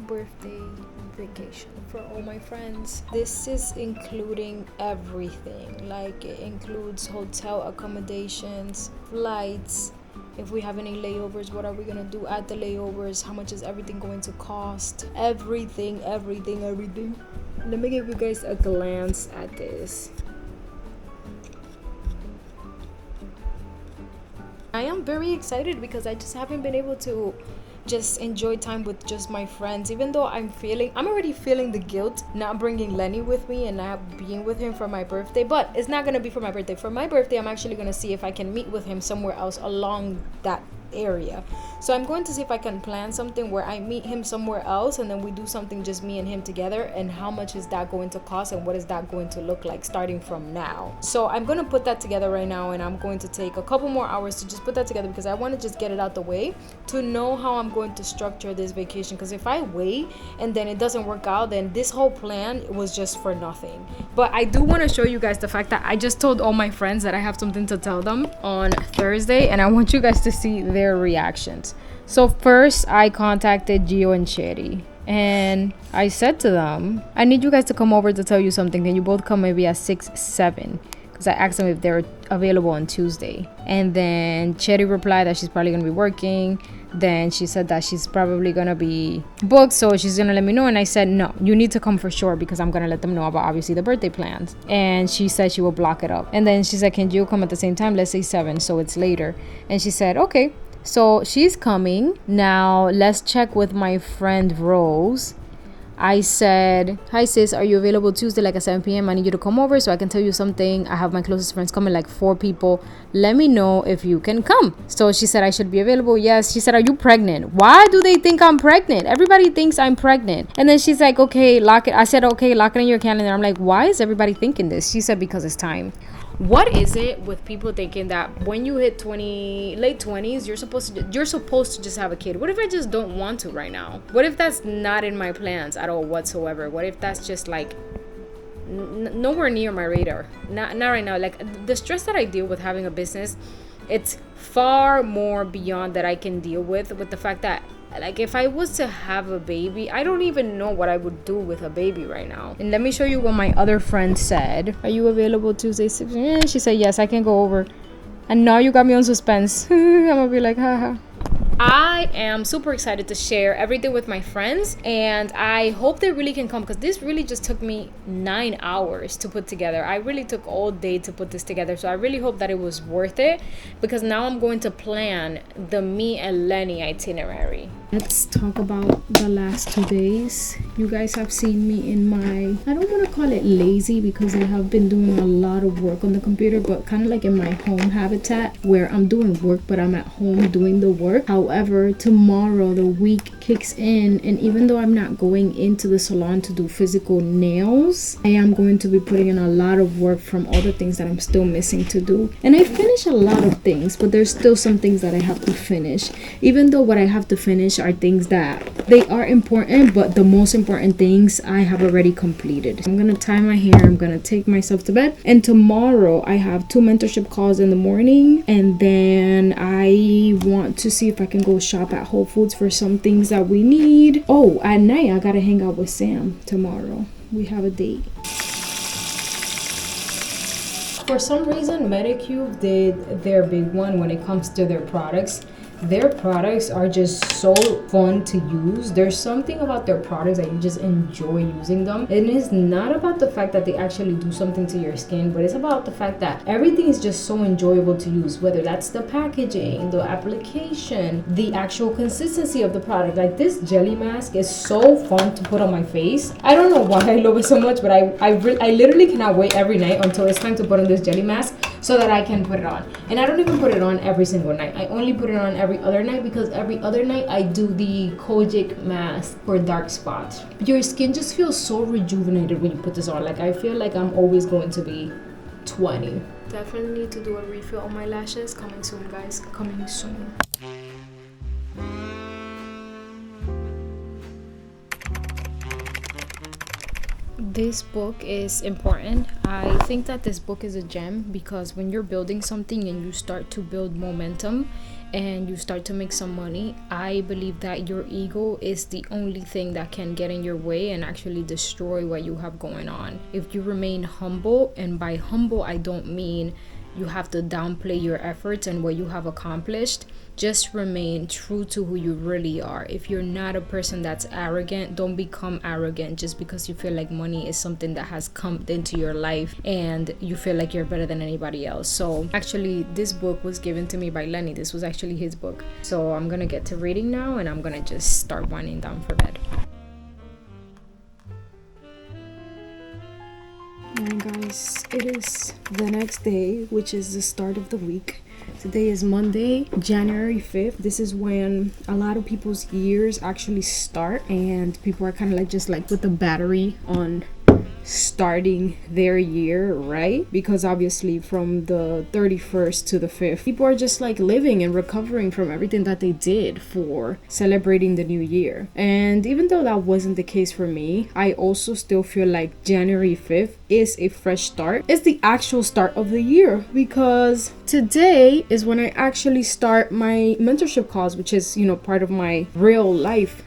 birthday vacation for all my friends. This is including everything, like it includes hotel accommodations, flights, if we have any layovers, what are we gonna do at the layovers, how much is everything going to cost, everything. Let me give you guys a glance at this. I am very excited because I just haven't been able to just enjoy time with just my friends, even though I'm already feeling the guilt not bringing Lenny with me and not being with him for my birthday. But it's not gonna be for my birthday. For my birthday, I'm actually gonna see if I can meet with him somewhere else along that area. So I'm going to see if I can plan something where I meet him somewhere else and then we do something just me and him together, and how much is that going to cost and what is that going to look like starting from now. So I'm going to put that together right now, and I'm going to take a couple more hours to just put that together because I want to just get it out the way to know how I'm going to structure this vacation, because if I wait and then it doesn't work out, then this whole plan was just for nothing. But I do want to show you guys the fact that I just told all my friends that I have something to tell them on Thursday, and I want you guys to see their reactions. So first I contacted Gio and Cherry and I said to them, I need you guys to come over to tell you something. Can you both come maybe at 6-7? because I asked them if they're available on Tuesday. And then Cherry replied that she's probably gonna be working. Then she said that she's probably gonna be booked, so she's gonna let me know. And I said, no, you need to come for sure, because I'm gonna let them know about obviously the birthday plans. And she said she will block it up. And then she said, can you come at the same time? Let's say 7, so it's later. And she said, okay. So she's coming. Now let's check with my friend Rose. I said, hi sis, are you available Tuesday like at 7 p.m? I need you to come over so I can tell you something. I have my closest friends coming, like 4 people. Let me know if you can come. So she said I should be available. Yes. She said, are you pregnant? Why do they think I'm pregnant? Everybody thinks I'm pregnant. And then she's like, okay, lock it. I said, okay, lock it in your calendar. I'm like, why is everybody thinking this? She said, because it's time. What is it with people thinking that when you hit late 20s, you're supposed to just have a kid? What if I just don't want to right now? What if that's not in my plans at all whatsoever? What if that's just like nowhere near my radar? Not right now. Like, the stress that I deal with having a business, it's far more beyond that I can deal with the fact that, like, if I was to have a baby, I don't even know what I would do with a baby right now. And let me show you what my other friend said. Are you available Tuesday 6? She said, yes, I can go over. And now you got me on suspense. I'm gonna be like, haha. I am super excited to share everything with my friends, and I hope they really can come, because this really just took me 9 hours to put together. I really took all day to put this together, so I really hope that it was worth it, because now I'm going to plan the me and Lenny itinerary. Let's talk about the last 2 days. You guys have seen me in my, I don't want to call it lazy, because I have been doing a lot of work on the computer, but kind of like in my home habitat where I'm doing work, but I'm at home doing the work. However, tomorrow the week kicks in, and even though I'm not going into the salon to do physical nails, I am going to be putting in a lot of work from all the things that I'm still missing to do. And I finished a lot of things, but there's still some things that I have to finish, even though what I have to finish are things that they are important, but the most important things I have already completed. I'm gonna tie my hair, I'm gonna take myself to bed, and tomorrow I have 2 mentorship calls in the morning, and then I want to see if I can go shop at Whole Foods for some things that we need. Oh, at night I gotta hang out with Sam tomorrow. We have a date. For some reason, Medicube did their big one when it comes to their products. Their products are just so fun to use. There's something about their products that you just enjoy using them. It is not about the fact that they actually do something to your skin, but it's about the fact that everything is just so enjoyable to use, whether that's the packaging, the application, the actual consistency of the product. Like, this jelly mask is so fun to put on my face. I don't know why I love it so much, but I literally cannot wait every night until it's time to put on this jelly mask so that I can put it on. And I don't even put it on every single night. I only put it on every other night, because every other night I do the Kojic mask for dark spots. Your skin just feels so rejuvenated when you put this on. Like, I feel like I'm always going to be 20. Definitely need to do a refill on my lashes. Coming soon, guys. Coming soon. This book is important. I think that this book is a gem, because when you're building something and you start to build momentum and you start to make some money, I believe that your ego is the only thing that can get in your way and actually destroy what you have going on. If you remain humble, and by humble I don't mean you have to downplay your efforts and what you have accomplished, just remain true to who you really are. If you're not a person that's arrogant, don't become arrogant just because you feel like money is something that has come into your life and you feel like you're better than anybody else. So actually, this book was given to me by Lenny. This was actually his book. So I'm gonna get to reading now, and I'm gonna just start winding down for bed. Alright guys, it is the next day, which is the start of the week. Today is Monday, January 5th. This is when a lot of people's years actually start, and people are kind of like just like with the battery on starting their year, right? Because obviously from the 31st to the 5th, people are just like living and recovering from everything that they did for celebrating the new year. And even though that wasn't the case for me, I also still feel like January 5th is a fresh start. It's the actual start of the year, because today is when I actually start my mentorship calls, which is, you know, part of my real life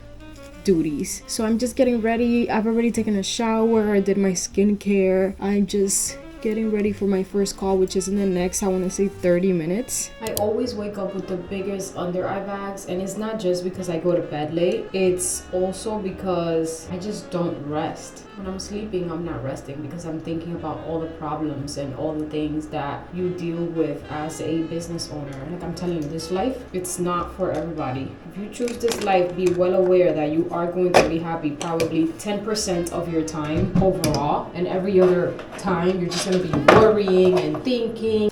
duties. So I'm just getting ready. I've already taken a shower, I did my skincare. I'm just getting ready for my first call, which is in the next, I want to say 30 minutes. I always wake up with the biggest under eye bags, and it's not just because I go to bed late, it's also because I just don't rest. When I'm sleeping, I'm not resting because I'm thinking about all the problems and all the things that you deal with as a business owner. Like I'm telling you, this life, it's not for everybody. If you choose this life, be well aware that you are going to be happy probably 10% of your time overall, and every other time you're just going to be worrying and thinking.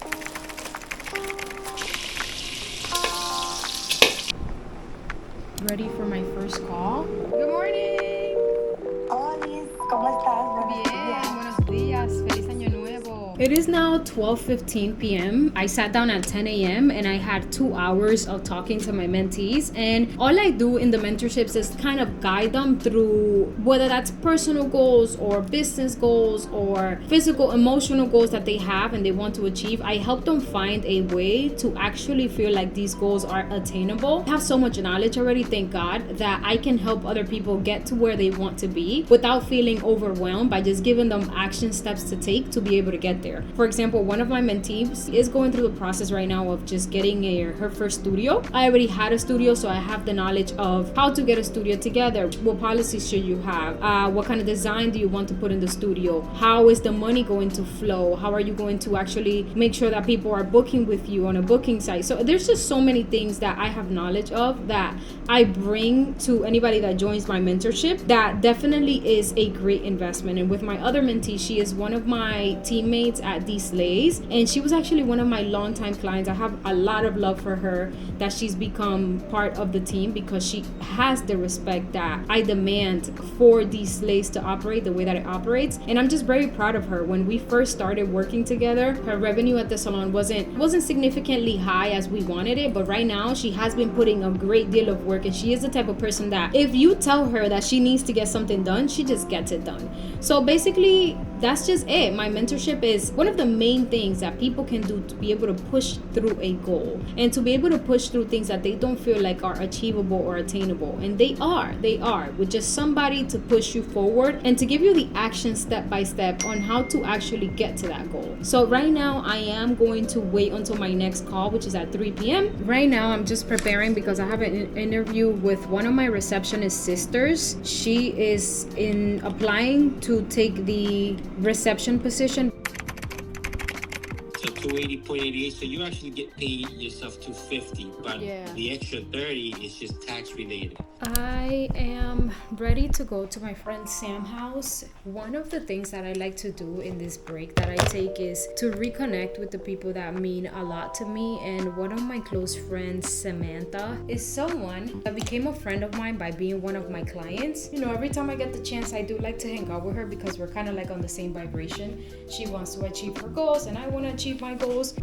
Ready for my first call? Good morning. Hola, ¿cómo estás? Buenos días. Feliz año nuevo. It is now 12:15 p.m. I sat down at 10 a.m. and I had 2 hours of talking to my mentees, and all I do in the mentorships is kind of guide them through whether that's personal goals or business goals or physical, emotional goals that they have and they want to achieve. I help them find a way to actually feel like these goals are attainable. I have so much knowledge already, thank God, that I can help other people get to where they want to be without feeling overwhelmed by just giving them action steps to take to be able to get there. For example, one of my mentees is going through the process right now of just getting her first studio. I already had a studio, so I have the knowledge of how to get a studio together. What policies should you have? What kind of design do you want to put in the studio? How is the money going to flow? How are you going to actually make sure that people are booking with you on a booking site? So there's just so many things that I have knowledge of that I bring to anybody that joins my mentorship. That definitely is a great investment. And with my other mentee, she is one of my teammates at D Slays, and she was actually one of my longtime clients. I have a lot of love for her that she's become part of the team because she has the respect that I demand for D Slays to operate the way that it operates. And I'm just very proud of her. When we first started working together, her revenue at the salon wasn't significantly high as we wanted it, but right now she has been putting a great deal of work, and she is the type of person that if you tell her that she needs to get something done, she just gets it done. So basically, that's just it. My mentorship is one of the main things that people can do to be able to push through a goal and to be able to push through things that they don't feel like are achievable or attainable. And they are with just somebody to push you forward and to give you the action step by step on how to actually get to that goal. So right now I am going to wait until my next call, which is at 3 p.m. Right now I'm just preparing because I have an interview with one of my receptionist sisters. She is applying to take the reception position. So 280.88, so you actually get paid yourself 250, but the extra 30 is just tax related. I am ready to go to my friend Sam's house. One of the things that I like to do in this break that I take is to reconnect with the people that mean a lot to me. And one of my close friends, Samantha, is someone that became a friend of mine by being one of my clients. You know, every time I get the chance, I do like to hang out with her because we're kind of like on the same vibration. She wants to achieve her goals and I want to achieve my goals.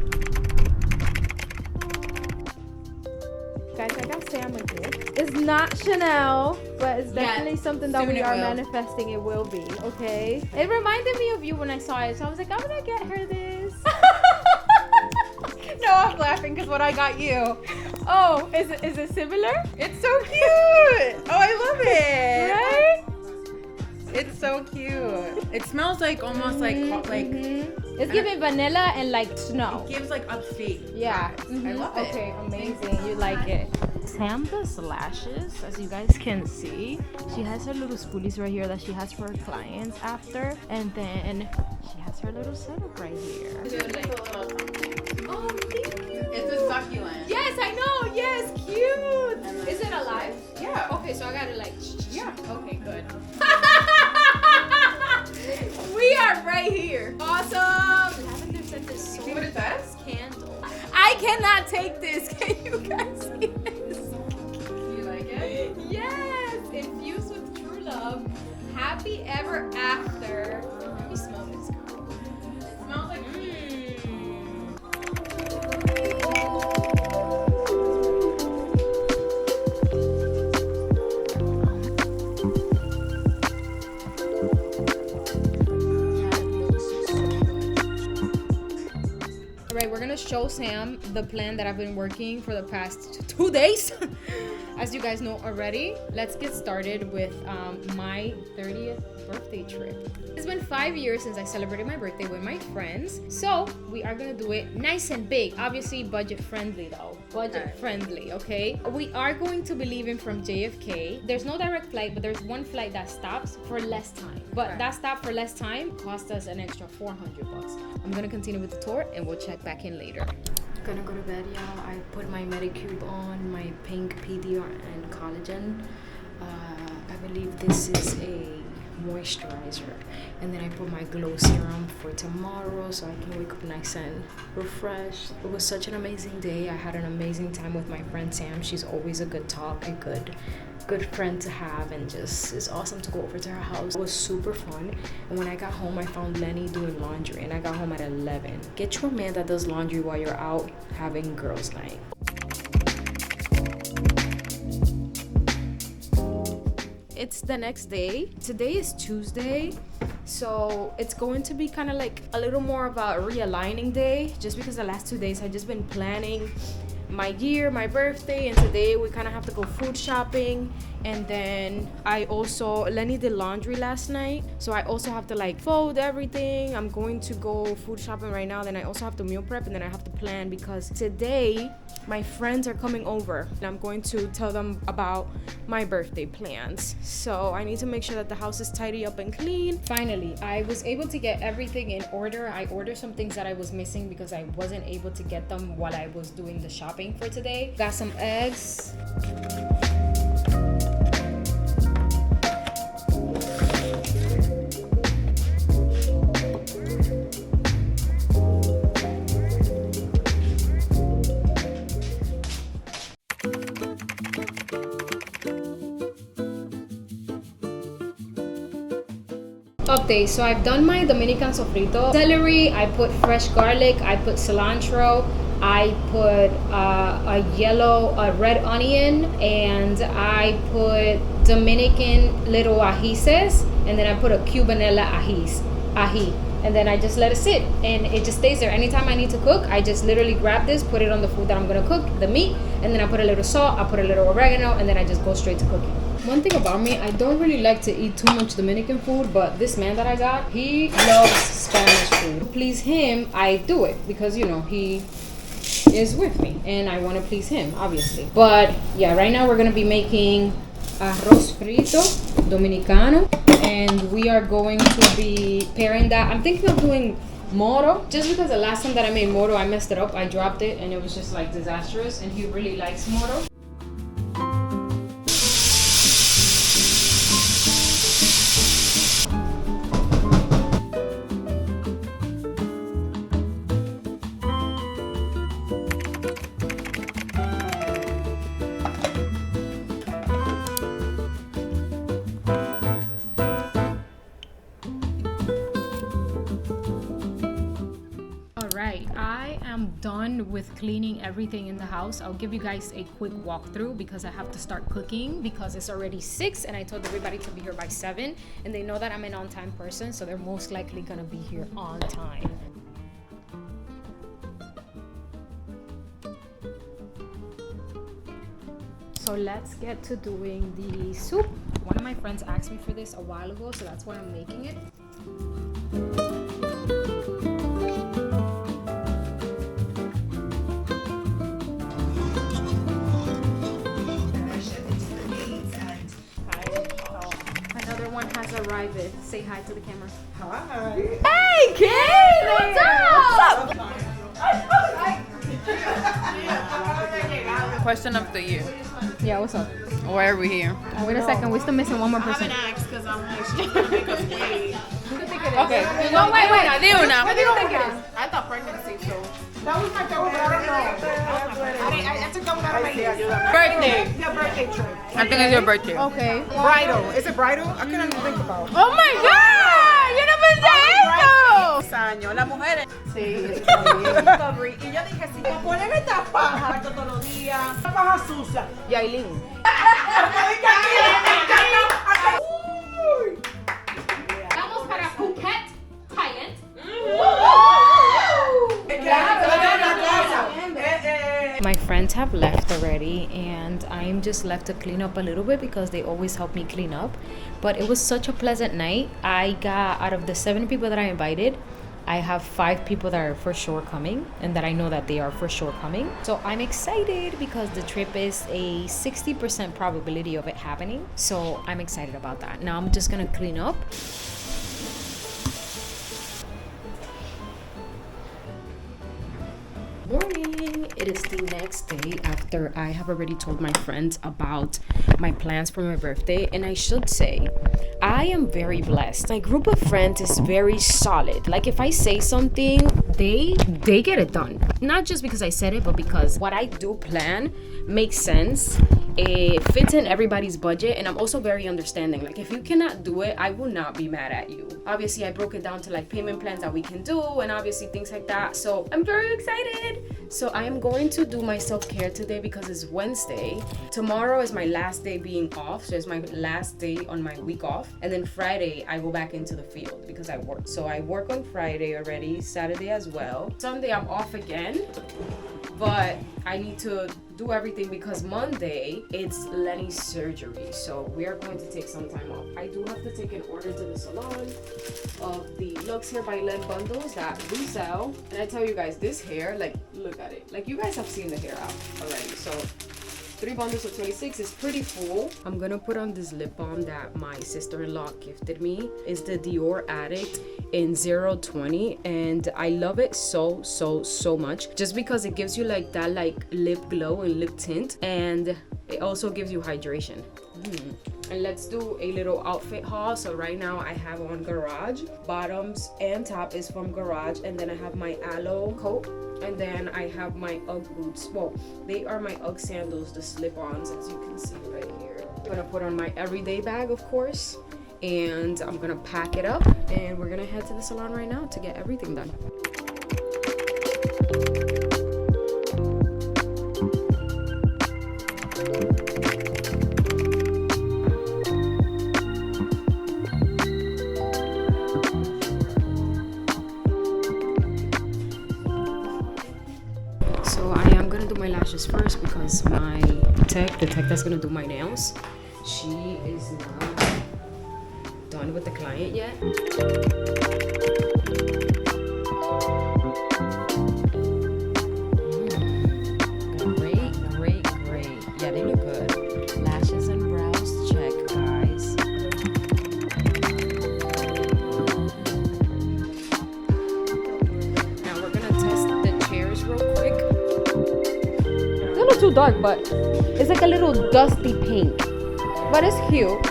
Guys, I got Sam a gift. It's not Chanel, but it's definitely something that we are manifesting it will be, okay? It reminded me of you when I saw it, so I was like, I'm gonna get her this. No, I'm laughing because what I got you. Oh, is it similar? It's so cute. Oh, I love it. Right? It's so cute. It smells like almost It's giving vanilla and like snow. It gives like upstate. Yeah. I love it. Okay, amazing. You like it. Sam does lashes, as you guys can see. She has her little spoolies right here that she has for her clients after, and then she has her little setup right here. Oh, thank you. It's a succulent. Yes, I know. Yes, cute. Is it alive? Yeah. Okay, so I gotta like. Yeah. Okay, good. We are right here. Awesome. Lavender scent is so. See what it does? Candle. I cannot take this. Can you guys see this? Do you like it? Yes. Infused with true love. Happy ever after. Let me smell this. It smells like show Sam the plan that I've been working for the past 2 days. As you guys know already, let's get started with my 30th birthday trip. It's been 5 years since I celebrated my birthday with my friends, so we are gonna do it nice and big. Obviously budget friendly though, budget friendly, okay? We are going to be leaving from JFK. There's no direct flight, but there's one flight that stops for less time. But that stop for less time cost us an extra $400. I'm gonna continue with the tour and we'll check back in later. Gonna go to bed, y'all. I put my Medicube on, my pink PDR and collagen. I believe this is a moisturizer, and then I put my glow serum for tomorrow so I can wake up nice and refreshed. It was such an amazing day. I had an amazing time with my friend Sam. She's always a good talk, a good friend to have, and just it's awesome to go over to her house. It was super fun. And when I got home, I found Lenny doing laundry, and I got home at 11. Get you a man that does laundry while you're out having girls' night. It's the next day. Today is Tuesday, so it's going to be kind of like a little more of a realigning day, just because the last 2 days I've just been planning my year, my birthday, and today we kind of have to go food shopping. And then Lenny did laundry last night, so I also have to like fold everything. I'm going to go food shopping right now, then I also have to meal prep, and then I have to plan because today my friends are coming over and I'm going to tell them about my birthday plans. So I need to make sure that the house is tidy up and clean. Finally, I was able to get everything in order. I ordered some things that I was missing because I wasn't able to get them while I was doing the shopping for today. Got some eggs. Update. So I've done my Dominican sofrito. Celery, I put fresh garlic, I put cilantro, I put a red onion, and I put Dominican little ajíes, and then I put a Cubanella ají. And then I just let it sit, and it just stays there. Anytime I need to cook, I just literally grab this, put it on the food that I'm gonna cook, the meat, and then I put a little salt, I put a little oregano, and then I just go straight to cooking. One thing about me, I don't really like to eat too much Dominican food, but this man that I got, he loves Spanish food. To please him, I do it because, you know, he is with me and I want to please him, obviously. But yeah, right now we're going to be making arroz frito dominicano, and we are going to be pairing that. I'm thinking of doing moro, just because the last time that I made moro, I messed it up. I dropped it and it was just like disastrous, and he really likes moro. I am done with cleaning everything in the house. I'll give you guys a quick walkthrough because I have to start cooking because it's already 6 and I told everybody to be here by 7, and they know that I'm an on-time person, so they're most likely gonna be here on time. So let's get to doing the soup. One of my friends asked me for this a while ago, so that's why I'm making it. Arrived. Say hi to the camera. Hi. Hey, Kate! What's up? Question of the year. Yeah, what's up? Why are we here? Wait a second, we're still missing one more person. I haven't asked because I'm like, wait. Okay. No, wait. What do you think it is? I thought pregnancy, so. That was my favorite. I don't know. I took that one out of my list. Birthday. Your birthday trip. I think it's your birthday. Okay. Bridal. Is it bridal? I couldn't even think about. Oh my God! Yo no pensé eso. Años. Las mujeres. Sí. Y yo dije, si me ponen esta paja todos los días, esta paja sucia. Yailin. Vamos para Phuket, Thailand. Claro. friends have left already, and I'm just left to clean up a little bit because they always help me clean up. But it was such a pleasant night. I got, out of the 7 people that I invited, I have 5 people that are for sure coming, and that I know that they are for sure coming. So I'm excited because the trip is a 60% probability of it happening. So I'm excited about that. Now I'm just gonna clean up. Morning. It is the next day after I have already told my friends about my plans for my birthday, and I should say I am very blessed. My group of friends is very solid. Like, if I say something, they get it done. Not just because I said it, but because what I do plan makes sense. It fits in everybody's budget, and I'm also very understanding. Like, if you cannot do it, I will not be mad at you. Obviously, I broke it down to like payment plans that we can do, and obviously things like that. So I'm very excited. So I am going to do my self-care today because it's Wednesday. Tomorrow is my last day being off, so it's my last day on my week off. And then Friday, I go back into the field because I work. So I work on Friday already, Saturday as well. Sunday, I'm off again, but I need to do everything because Monday it's Lenny's surgery, so we are going to take some time off. I do have to take an order to the salon of the Looks Hair by Len bundles that we sell, and I tell you guys, this hair, like, look at it, like, you guys have seen the hair out already. So 3 bundles of 26 is pretty full. I'm gonna put on this lip balm that my sister-in-law gifted me. It's the Dior Addict in 020, and I love it so much, just because it gives you like that like lip glow and lip tint, and it also gives you hydration. And let's do a little outfit haul. So right now I have on Garage. Bottoms and top is from Garage, and then I have my aloe coat, and then I have my UGG boots. Well, they are my UGG sandals, the slip-ons, as you can see right here. I'm gonna put on my everyday bag, of course, and I'm gonna pack it up, and we're gonna head to the salon right now to get everything done. My lashes first because the tech that's gonna do my nails, she is not done with the client yet. Great. Yeah, they look good. Lashes and brows check, guys. Now we're gonna test the chairs real quick. A little too dark, but it's like a little dusty pink, but it's cute.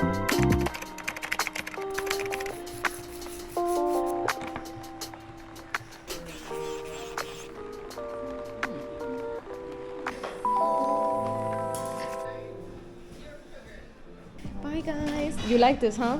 Bye guys. You like this, huh?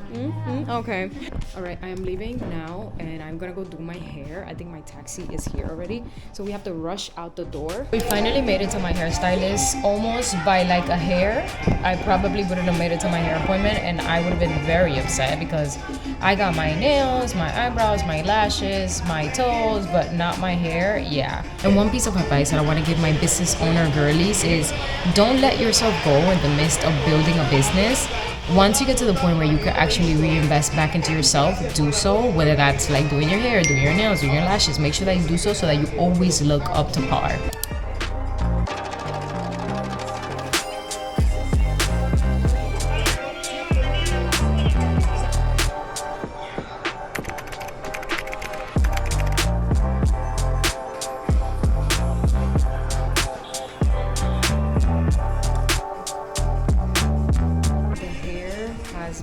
Okay. All right, I am leaving now, and I'm gonna go do my hair. I think my taxi is here already, so we have to rush out the door. We finally made it to my hairstylist, almost by like a hair. I probably wouldn't have made it to my hair appointment, and I would have been very upset because I got my nails, my eyebrows, my lashes, my toes, but not my hair. Yeah. And one piece of advice that I want to give my business owner girlies is don't let yourself go in the midst of building a business. Once you get to the point where you can actually reinvest back into yourself, do so. Whether that's like doing your hair, doing your nails, doing your lashes, make sure that you do so that you always look up to par.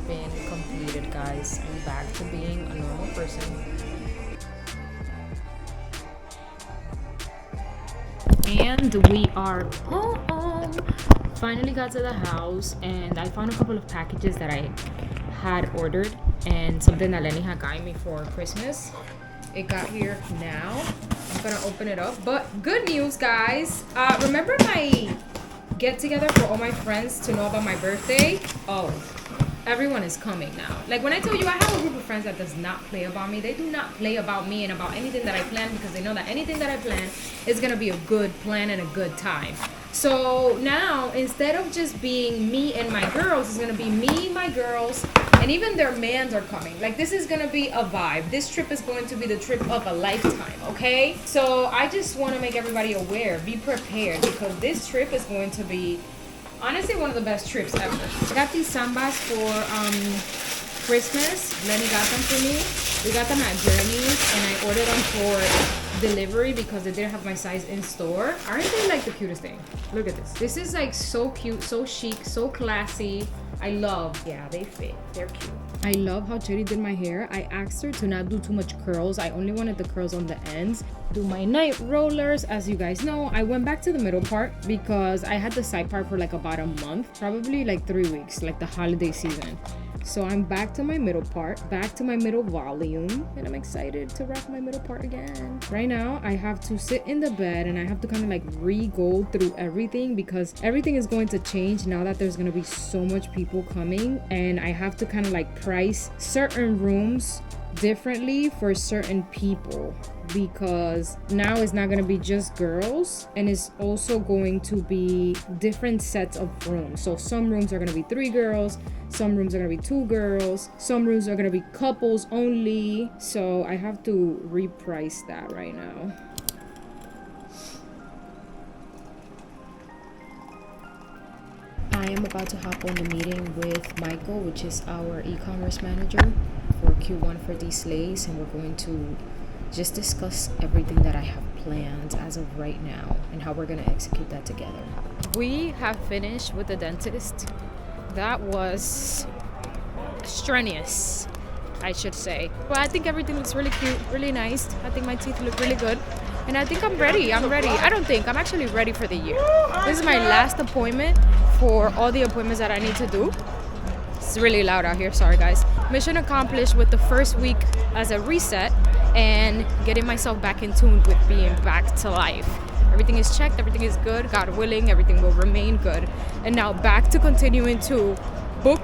Been completed, guys. I'm back to being a normal person. And we are home. Finally got to the house, and I found a couple of packages that I had ordered and something that Lenny had gotten me for Christmas. It got here now. I'm gonna open it up. But good news, guys. Remember my get together for all my friends to know about my birthday? Oh, everyone is coming now. Like, when I tell you I have a group of friends that does not play about me, they do not play about me and about anything that I plan, because they know that anything that I plan is gonna be a good plan and a good time. So now, instead of just being me and my girls, it's gonna be me, my girls, and even their mans are coming. Like, this is gonna be a vibe. This trip is going to be the trip of a lifetime, okay? So I just wanna make everybody aware, be prepared, because this trip is going to be, honestly, one of the best trips ever. I got these sambas for Christmas. Lenny got them for me. We got them at Journeys, and I ordered them for delivery because they didn't have my size in store. Aren't they like the cutest thing? Look at this. This is like so cute, so chic, so classy. I love, yeah, they fit. They're cute. I love how Cherry did my hair. I asked her to not do too much curls. I only wanted the curls on the ends. Do my night rollers. As you guys know, I went back to the middle part because I had the side part for like about a month, probably like 3 weeks, like the holiday season. So I'm back to my middle part, back to my middle volume, and I'm excited to rock my middle part again. Right now, I have to sit in the bed and I have to kind of like re-go through everything because everything is going to change now that there's going to be so much people coming, and I have to kind of like price certain rooms differently for certain people because now it's not going to be just girls, and it's also going to be different sets of rooms. So some rooms are going to be 3 girls, some rooms are going to be 2 girls, some rooms are going to be couples only. So I have to reprice that right now. I am about to hop on the meeting with Michael, which is our e-commerce manager for Q1 for these slays, and we're going to just discuss everything that I have planned as of right now and how we're going to execute that together. We have finished with the dentist. That was strenuous, I should say. Well, I think everything looks really cute, really nice. I think my teeth look really good. And I think I'm ready. I'm actually ready for the year. This is my last appointment for all the appointments that I need to do. It's really loud out here, sorry guys. Mission accomplished with the first week as a reset and getting myself back in tune with being back to life. Everything is checked, everything is good, God willing, everything will remain good. And now back to continuing to book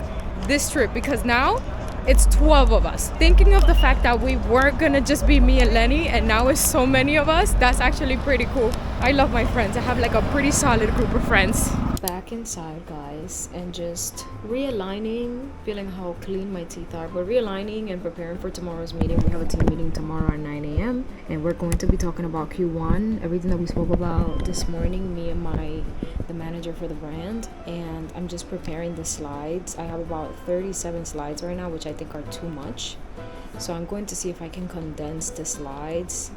this trip because now it's 12 of us. Thinking of the fact that we weren't gonna just be me and Lenny and now it's so many of us, that's actually pretty cool. I love my friends. I have like a pretty solid group of friends. Back inside, guys, and just realigning, feeling how clean my teeth are, but realigning and preparing for tomorrow's meeting. We have a team meeting tomorrow at 9 a.m. and we're going to be talking about Q1, everything that we spoke about this morning, me and the manager for the brand, and I'm just preparing the slides. I have about 37 slides right now, which I think are too much. So I'm going to see if I can condense the slides.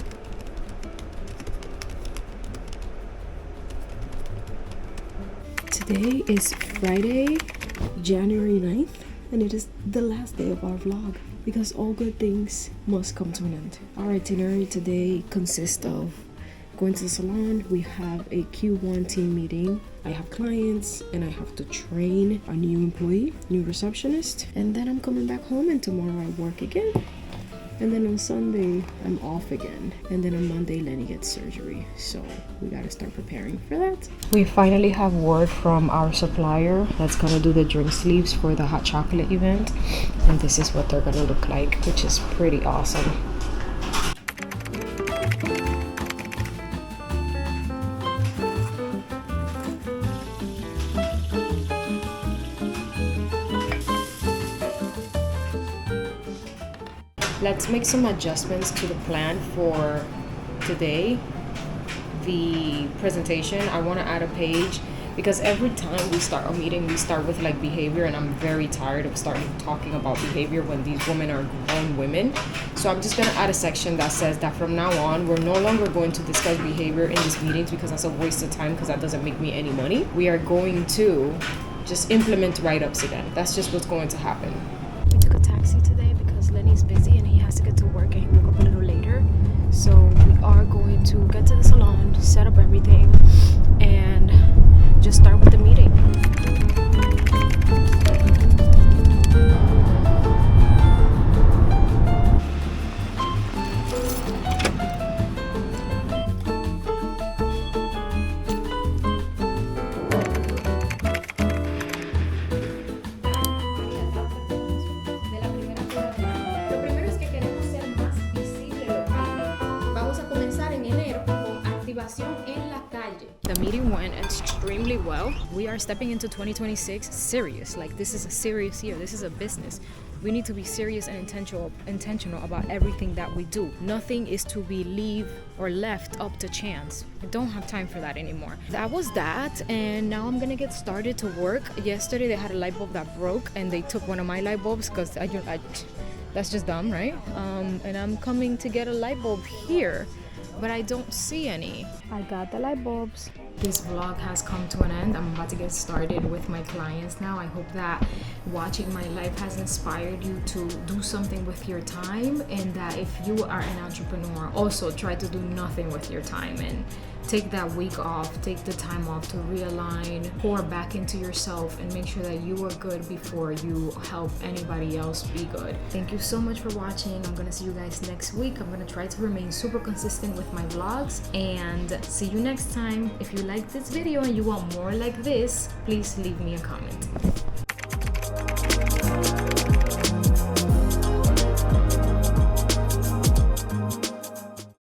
Today is Friday, January 9th, and it is the last day of our vlog because all good things must come to an end. Our itinerary today consists of going to the salon. We have a Q1 team meeting. I have clients and I have to train a new employee, new receptionist, and then I'm coming back home and tomorrow I work again. And then on Sunday, I'm off again. And then on Monday, Lenny gets surgery. So we gotta start preparing for that. We finally have word from our supplier that's gonna do the drink sleeves for the hot chocolate event. And this is what they're gonna look like, which is pretty awesome. Let's make some adjustments to the plan for today. The presentation, I want to add a page because every time we start a meeting, we start with like behavior, and I'm very tired of starting talking about behavior when these women are grown women. So I'm just going to add a section that says that from now on, we're no longer going to discuss behavior in these meetings because that's a waste of time because that doesn't make me any money. We are going to just implement write-ups again. That's just what's going to happen. We took a taxi today because Lenny's busy and he has to get to work and he woke up a little later. So we are going to get to the salon, set up everything, and just start with the meeting. En la calle. The meeting went extremely well. We are stepping into 2026 serious. Like, this is a serious year. This is a business. We need to be serious and intentional about everything that we do. Nothing is to be left up to chance. I don't have time for that anymore. That was that, and now I'm gonna get started to work. Yesterday they had a light bulb that broke, and they took one of my light bulbs because that's just dumb, right? And I'm coming to get a light bulb here, but I don't see any. I got the light bulbs. This vlog has come to an end. I'm about to get started with my clients now. I hope that watching my life has inspired you to do something with your time, and that if you are an entrepreneur, also try to do nothing with your time and take that week off, take the time off to realign, pour back into yourself, and make sure that you are good before you help anybody else be good. Thank you so much for watching. I'm gonna see you guys next week. I'm gonna try to remain super consistent with my vlogs, and see you next time. If you like this video and you want more like this, please leave me a comment.